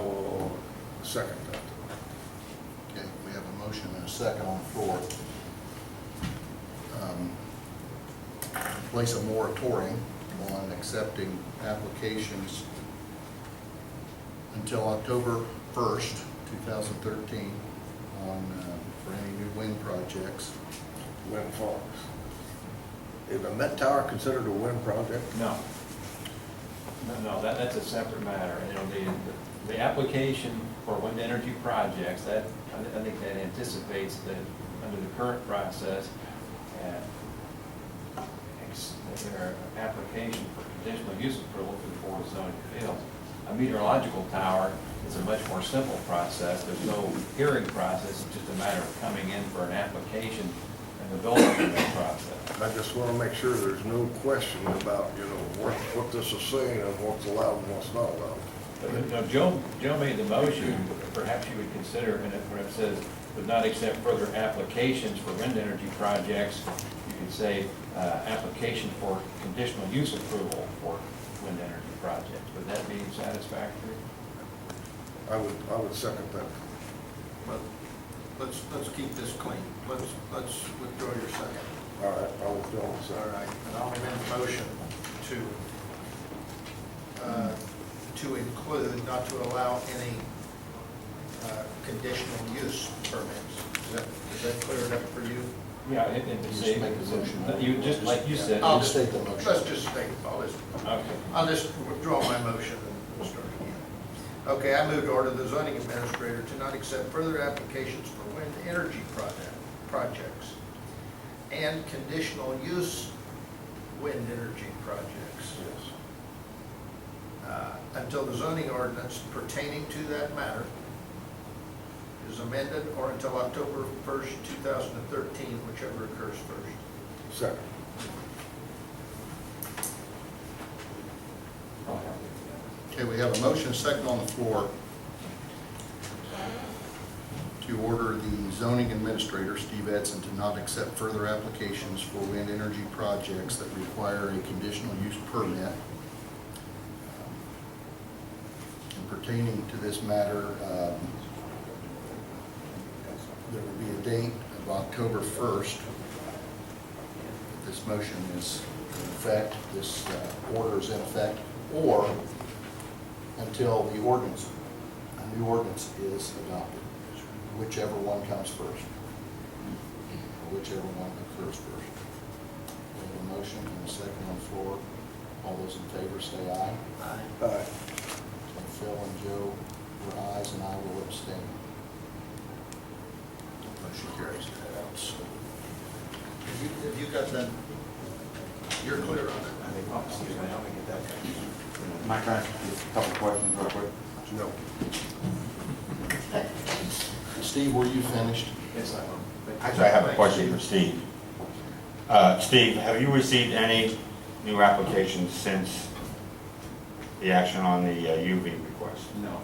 will second that.
Okay, we have a motion and a second on the floor. Place a moratorium on accepting applications until October 1st, 2013 on, for any new wind projects.
Wind farms. Is a Met Tower considered a wind project?
No. No, that's a separate matter. You know, the application for wind energy projects, that, I think that anticipates that under the current process, their application for conditional use approval to the Board of Zoning Appeals. A meteorological tower is a much more simple process. There's no hearing process. It's just a matter of coming in for an application and the building permit process.
I just want to make sure there's no question about, what this is saying and what's allowed and what's not allowed.
Now, Joe made the motion, perhaps you would consider, and where it says, would not accept further applications for wind energy projects, you could say, application for conditional use approval for wind energy projects. Would that be satisfactory?
I would second that.
But let's keep this clean. Let's withdraw your second.
All right, I will withdraw the
All
second.
right, and I'll amend the motion to include, not to allow any conditional use permits. Is that clear enough for you?
Yeah, and to
Just
say,
make the motion.
you, just like you said.
I'll
Just state the motion.
Let's just state,
Okay.
I'll just withdraw my motion and we'll start again. Okay, I move to order the zoning administrator to not accept further applications for wind energy projects and conditional use wind energy projects.
Yes.
Until the zoning ordinance pertaining to that matter is amended, or until October 1st, 2013, whichever occurs first.
Second.
Okay, we have a motion and a second on the floor to order the zoning administrator, Steve Edson, to not accept further applications for wind energy projects that require a conditional use permit. And pertaining to this matter, there will be a date of October 1st. This motion is in effect, this order is in effect, or until the ordinance, a new ordinance is adopted, whichever one comes first, or whichever one occurs first. We have a motion and a second on the floor. All those in favor say aye.
Aye.
And Phil and Joe were ayes, and I will abstain. Motion carries.
Have you got that? You're clear on it?
Mike, can I ask you a couple of questions real quick?
No.
Steve, were you finished?
Yes, I am.
Actually, I have a question for Steve. Steve, have you received any new applications since the action on the UV request?
No.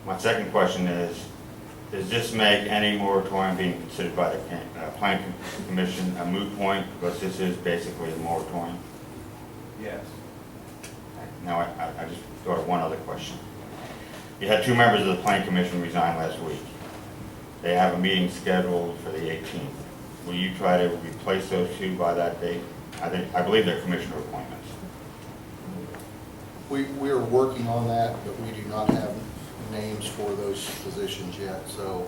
My second question is, does this make any moratorium being considered by the Planning Commission a moot point, because this is basically a moratorium?
Yes.
Now, I just thought of one other question. You had 2 members of the Planning Commission resign last week. They have a meeting scheduled for the 18th. Will you try to replace those 2 by that date? I believe they're commissioner appointments.
We are working on that, but we do not have names for those positions yet. So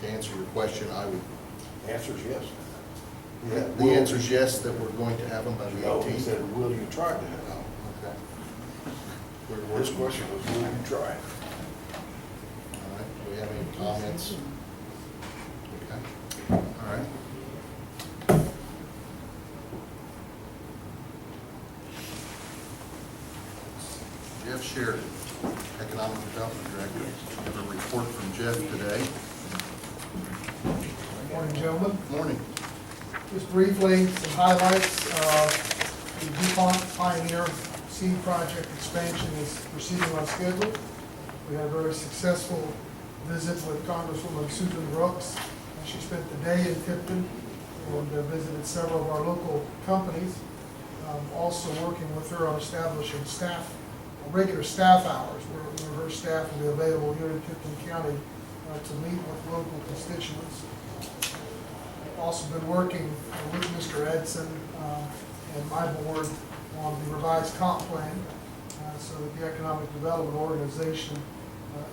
to answer your question, I would,
Answer's yes.
the answer is yes, that we're going to have them by the 18th.
No, he said, will you try to have it?
Oh, okay.
His question was, will you try?
All right, do we have any comments? Okay, all right. Jeff Sheridan, Economic Development Director. We have a report from Jeff today.
Morning, gentlemen.
Morning.
Just briefly, some highlights. The DuPont Pioneer Seed Project expansion is proceeding on schedule. We had a very successful visit with Congresswoman Susan Brooks. She spent the day in Tipton and visited several of our local companies. Also working with her on establishing regular staff hours where her staff will be available here in Tipton County to meet with local constituents. Also been working with Mr. Edson and my board on the revised comp plan so that the Economic Development Organization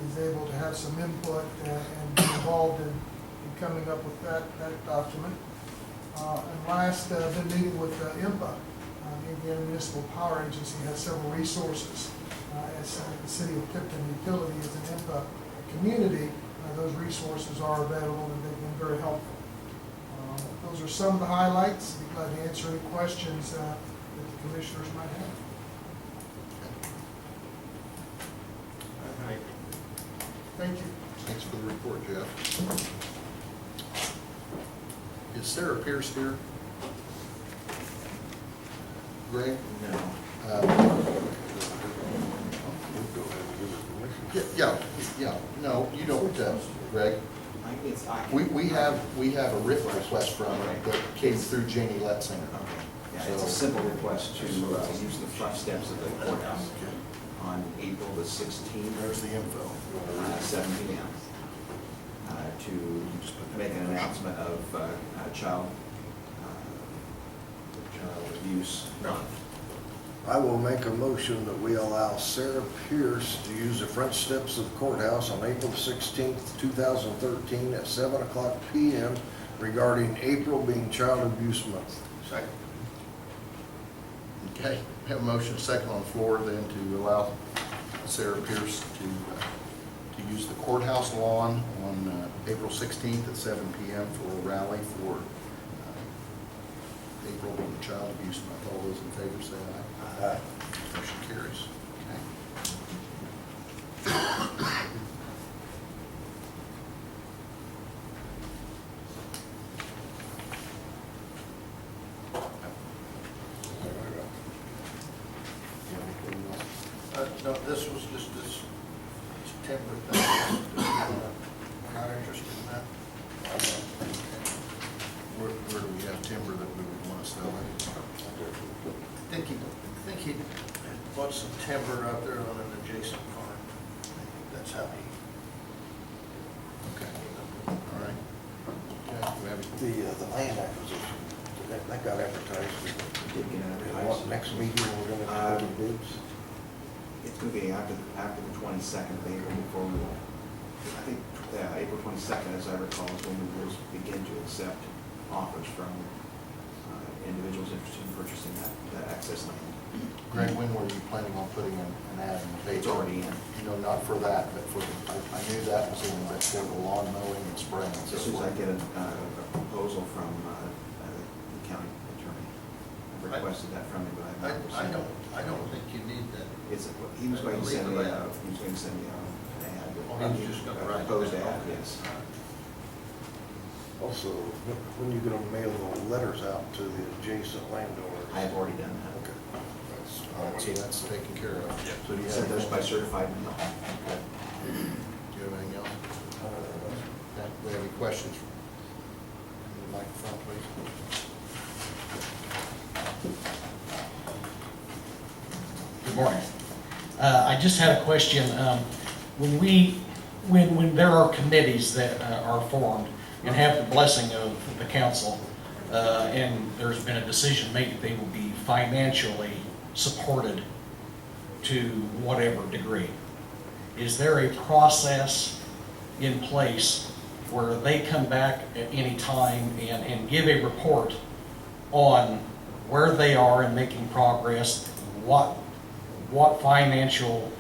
is able to have some input and be involved in coming up with that document. And last, I've been meeting with IMPA. The Indiana Municipal Power Agency has several resources. As the City of Tipton Utility is an IMPA community, those resources are available and they've been very helpful. Those are some of the highlights. I'd be glad to answer any questions that the commissioners might have. Thank you.
Thanks for the report, Jeff. Is Sarah Pierce here? Greg?
No.
Yeah, no, you don't, Greg. We have a written request from her that came through Janie Letzinger.
Okay. Yeah, it's a simple request to use the front steps of the courthouse on April the 16th.
There's the info.
7 p.m. To make an announcement of child abuse month.
I will make a motion that we allow Sarah Pierce to use the front steps of the courthouse on April 16th, 2013 at 7:00 p.m. regarding April being Child Abuse Month.
Second. Okay, we have a motion, second on the floor then to allow Sarah Pierce to use the courthouse lawn on April 16th at 7 p.m. for a rally for April being Child Abuse Month. All those in favor say aye. Aye. Motion carries.
No, this was just this timber thing. We're not interested in that.
Where do we have timber that we would want to sell it?
I think he bought some timber out there on an adjacent farm. That's how he.
Okay, all right. Okay, we have
The land acquisition, that got advertised.
Did get
What,
advertised.
next meeting, we're gonna do the bids?
It's going to be after the 22nd of April before we will. I think April 22nd, as I recall, is when we will begin to accept offers from individuals interested in purchasing that access land.
Greg, when were you planning on putting an ad in the paper?
It's already in.
No, not for that, but for, I knew that was in, but for the lawn mowing and spraying and so
As soon as I
forth.
get a proposal from the county attorney, I requested that from me, but I've not received it.
I don't think you need that.
He was going to send me,
Legal ad.
he was going to send me an ad.
Oh, he was just gonna write it
Proposed
down.
ad, yes.
Also, when you gonna mail the letters out to the adjacent landowners?
I have already done that.
Okay.
All right, so that's taken care of. So do you
Sent
have,
those by certified mail.
do you have anything else? Okay, do we have any questions? The microphone, please.
Good morning. I just had a question. When there are committees that are formed and have the blessing of the council, and there's been a decision made that they will be financially supported to whatever degree, is there a process in place where they come back at any time and give a report on where they are in making progress, what financial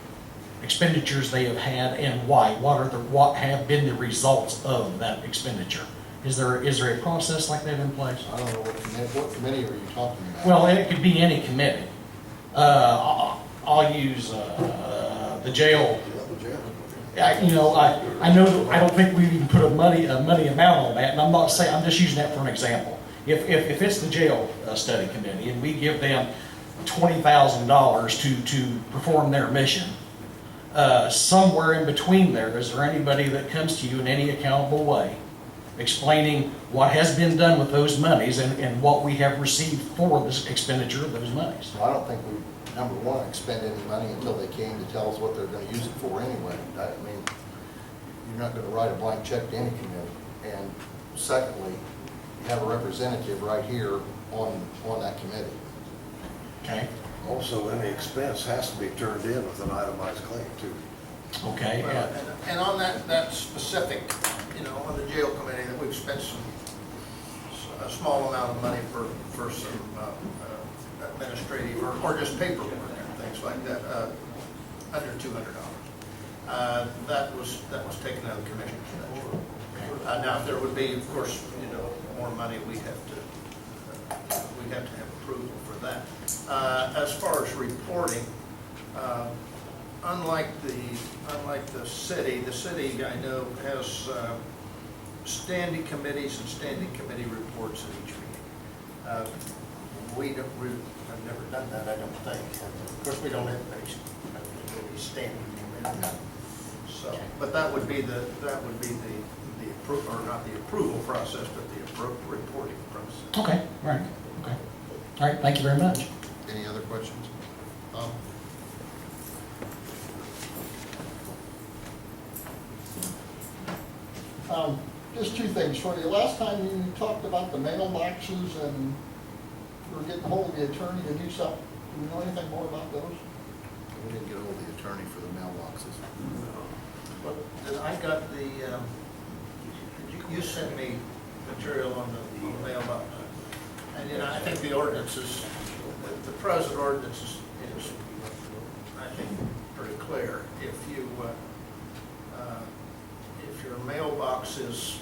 expenditures they have had and why? What have been the results of that expenditure? Is there a process like that in place?
I don't know, what committee are you talking about?
Well, it could be any committee. I'll use the jail. I know, I don't think we even put a money amount on that, and I'm not saying, I'm just using that for an example. If it's the jail study committee and we give them $20,000 to perform their mission, somewhere in between there, is there anybody that comes to you in any accountable way explaining what has been done with those monies and what we have received for this expenditure of those monies?
Well, I don't think we, number one, expend any money until they came to tell us what they're gonna use it for anyway. I mean, you're not gonna write a blank check to any committee. And secondly, you have a representative right here on that committee.
Okay.
Also, any expense has to be turned in with an itemized claim too.
Okay.
Well, and on that specific, on the jail committee, that we've spent a small amount of money for some administrative or just paperwork and things like that, under $200. That was taken out of the commissioner's budget. Now, if there would be, of course, more money, we'd have to have approval for that. As far as reporting, unlike the city I know has standing committees and standing committee reports at each meeting. I've never done that, I don't think. Of course, we don't have any standing committee. So, but that would be the approval, or not the approval process, but the reporting process.
Okay, all right, okay. All right, thank you very much.
Any other questions?
Just two things for you. Last time you talked about the mailboxes and we were getting hold of the attorney to do something. Do you know anything more about those?
We didn't get hold of the attorney for the mailboxes.
But then I got you sent me material on the mailbox. And I think the ordinance the present ordinance is, I think, pretty clear. If your mailbox is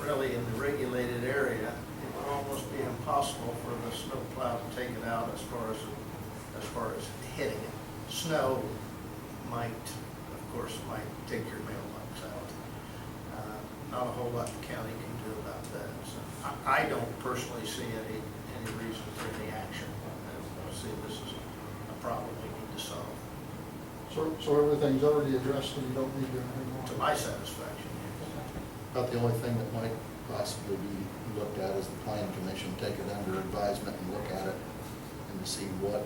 really in the regulated area, it would almost be impossible for the snow plow to take it out as far as hitting it. Snow might take your mailbox out. Not a whole lot the county can do about that. So I don't personally see any reason for any action. I see this as a problem we need to solve,
So everything's already addressed and you don't need to do anything more?
to my satisfaction.
About the only thing that might possibly be looked at is the plan commission, take it under advisement and look at it and to see what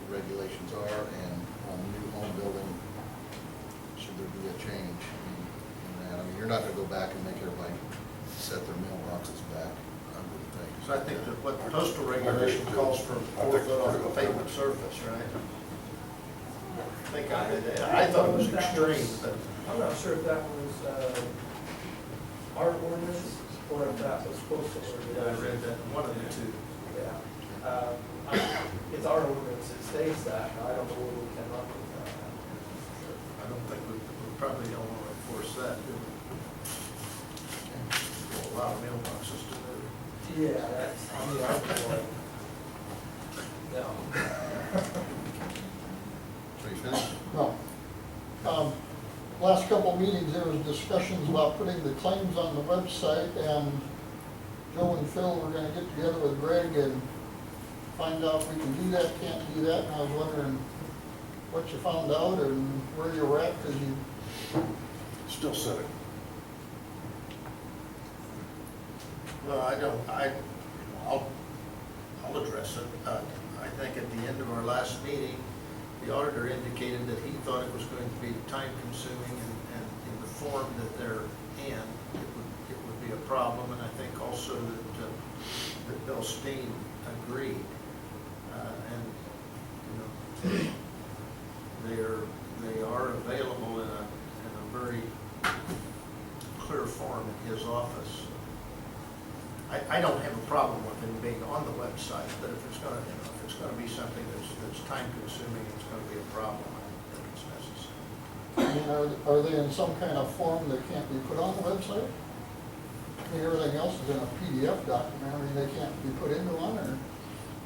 the regulations are, and on new home building, should there be a change in that? I mean, you're not gonna go back and make everybody set their mailboxes back, I wouldn't think.
So I think that what the postal regulation calls for 4 foot off the pavement surface, right? I thought it was extreme, but
I'm not sure if that was our ordinance or if that was postal
I
ordinance.
read that, one of the two.
Yeah. It's our ordinance, it states that, I don't know where we came up with that.
I don't think we probably don't want to enforce that, do we? A lot of mailboxes to move.
Yeah, that's, I mean, I feel like
couple meetings, there was discussions about putting the claims on the website, and Joe and Phil were gonna get together with Greg and find out if we can do that, can't do that, and I was wondering what you found out and where you were at, because you,
Still sitting.
Well, I'll address it. I think at the end of our last meeting, the auditor indicated that he thought it was going to be time consuming, and in the form that they're in, it would be a problem, and I think also that Bill Steen agreed. And, you know, they are available in a very clear form in his office. I don't have a problem with him being on the website, but if it's gonna, you know, if it's gonna be something that's time consuming, it's gonna be a problem. I don't think it's necessary.
I mean, are they in some kind of form that can't be put on the website? I mean, everything else is in a PDF document, I mean, they can't be put into one, or?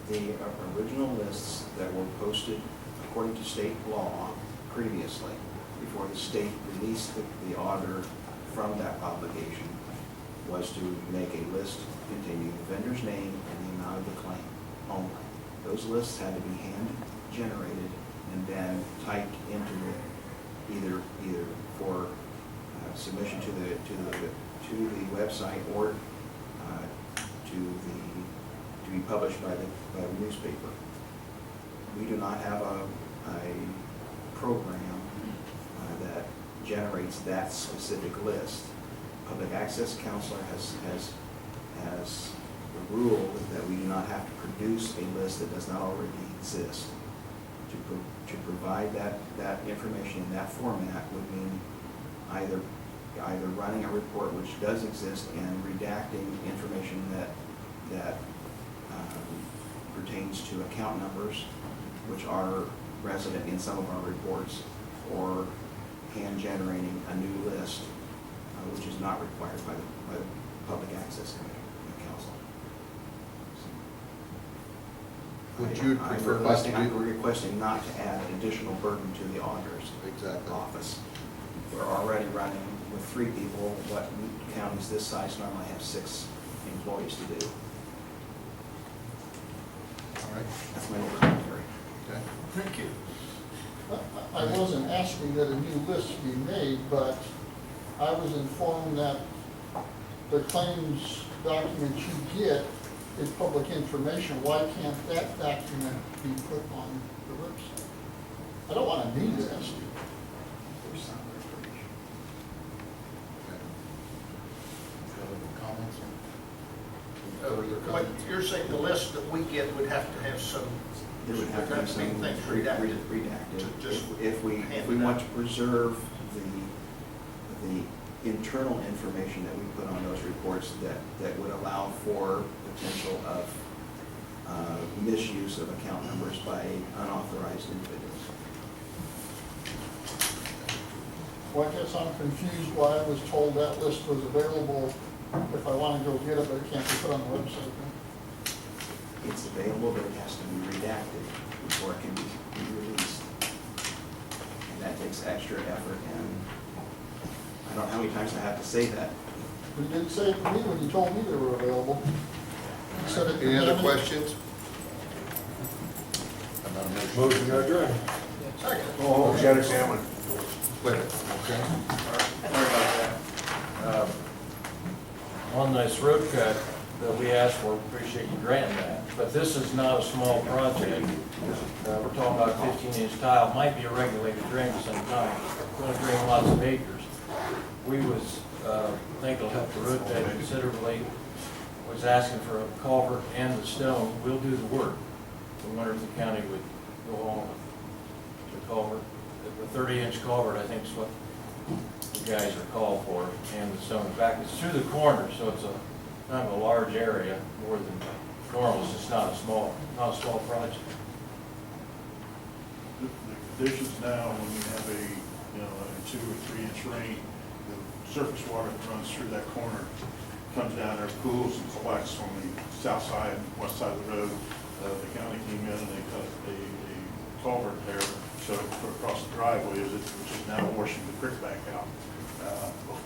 The original lists that were posted according to state law previously, before the state released the auditor from that obligation, was to make a list containing the vendor's name and the amount of the claim only. Those lists had to be hand-generated and then typed into it, either for submission to the website or to be published by the newspaper. We do not have a program that generates that specific list. Public Access Counselor has the rule that we do not have to produce a list that does not already exist. To provide that information in that format would mean either running a report which does exist and redacting information that pertains to account numbers, which are resident in some of our reports, or hand generating a new list, which is not required by the Public Access Council.
Would you prefer us to
I'm
do?
requesting not to add additional burden to the auditor's office. We're already running with 3 people, what counties this size normally have 6 employees to do.
All right.
That's my little commentary.
Okay.
Thank you.
I wasn't asking that a new list be made, but I was informed that the claims document you get is public information. Why can't that document be put on the website? I don't want a new list.
Comments?
What you're saying, the list that we get would have to have some,
There would have to be some
things redacted.
redacted.
Just
If we want to preserve the internal information that we put on those reports that would allow for potential of misuse of account numbers by unauthorized individuals.
Well, I guess I'm confused why I was told that list was available if I want to go get it, but it can't be put on the website.
It's available, but it has to be redacted before it can be released. And that takes extra effort, and I don't know how many times I have to say that.
You didn't say it to me when you told me they were available. You said it to
Any other
me.
questions?
Motion to adjourn.
Second.
Oh, Shannon Salmon.
Wait, okay.
On this road cut that we asked for, appreciate you granting that, but this is not a small project. We're talking about 15-inch tile, might be a regulated drain at some time, going to drain lots of acres. We was, think it'll help the road bed considerably, was asking for a culvert and the stone. We'll do the work. We wonder if the county would go on with the culvert. The 30-inch culvert, I think, is what the guys are called for, and the stone. In fact, it's through the corner, so it's a kind of a large area, more than normal. It's just not a small project.
The conditions now, when you have a 2 or 3 inch rain, the surface water that runs through that corner comes down there, pools and collects on the south side, west side of the road. The county came in and they cut a culvert there, so it put across the driveway, which is now washing the creek back out.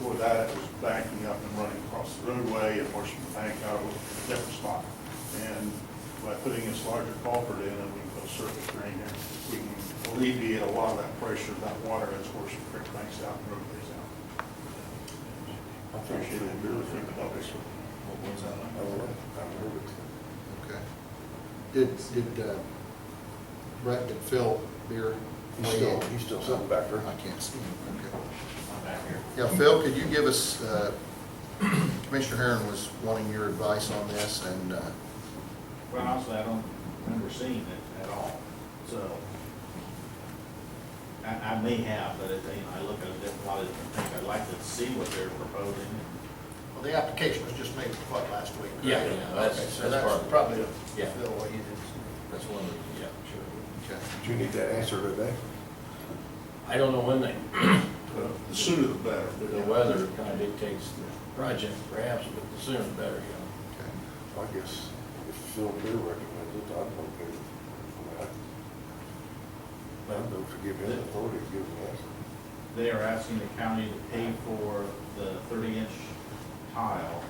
Before that, it was banking up and running across the roadway and washing the bank out of a different spot. And by putting this larger culvert in, and we can put a surface drain there, we can alleviate a lot of that pressure, that water that's washing creek banks out and roadways out. I appreciate it, really think about this. What's that?
Okay. Did Brett, did Phil here?
He's still sitting back there.
I can't see him, okay.
I'm back here.
Yeah, Phil, could you give us, Commissioner Herron was wanting your advice on this, and,
Quite honestly, I don't remember seeing it at all, so. I may have, but it, you know, I look at a lot of different things. I'd like to see what they're proposing.
Well, the application was just made, what, last week? right?
Yeah, that's-
Okay, so
that's part
that's
of it.
probably,
Yeah.
Phil, what you did.
That's one of the, yeah, sure.
okay.
Do you need that answer today?
I don't know when they,
The sooner the better.
the weather kind of dictates the project perhaps, but the sooner the better, you know.
Okay.
I guess if Phil Beer recommends it, I'd vote for that. I'd vote to give him authority to give him the answer.
They are asking the county to pay for the 30-inch tile,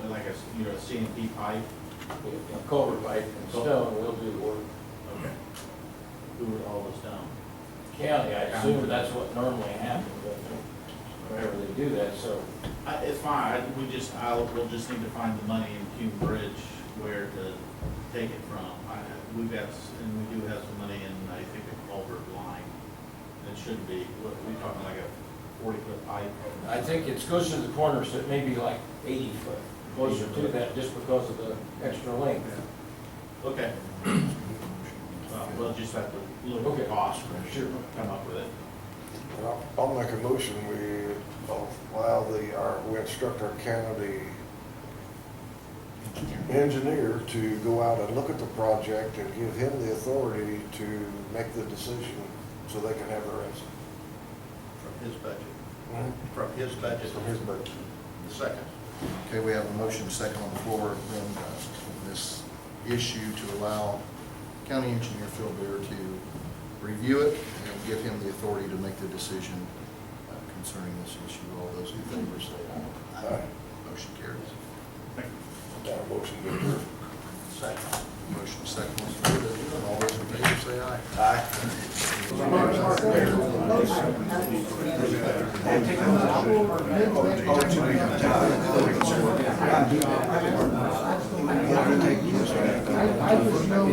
like a CNP pipe.
A culvert pipe and stone will do the work.
Okay. Who would haul the stone?
County, I assume that's what normally happens, but whenever they do that, so.
It's fine, we'll just need to find the money in Cume Bridge where to take it from. We've got, and we do have some money in, I think, a culvert line. It should be, we're talking like a 40-foot pipe.
I think it's closer to the corner, so it may be like 80 foot, closer to that, just because of the extra length.
Okay. We'll just have to look at the cost, sure, come up with it.
I'll make a motion, we allow we instruct our county engineer to go out and look at the project and give him the authority to make the decision so they can have their answer.
From his budget.
Mhm.
From his budget.
From his budget.
The second.
Okay, we have a motion second on the floor, then, this issue to allow County Engineer Phil Beer to review it and give him the authority to make the decision concerning this issue. All those in favor say aye.
Aye.
Motion carries.
Got a motion to approve.
Second. Motion second on the floor, all those in favor say aye.
Aye.
I just know.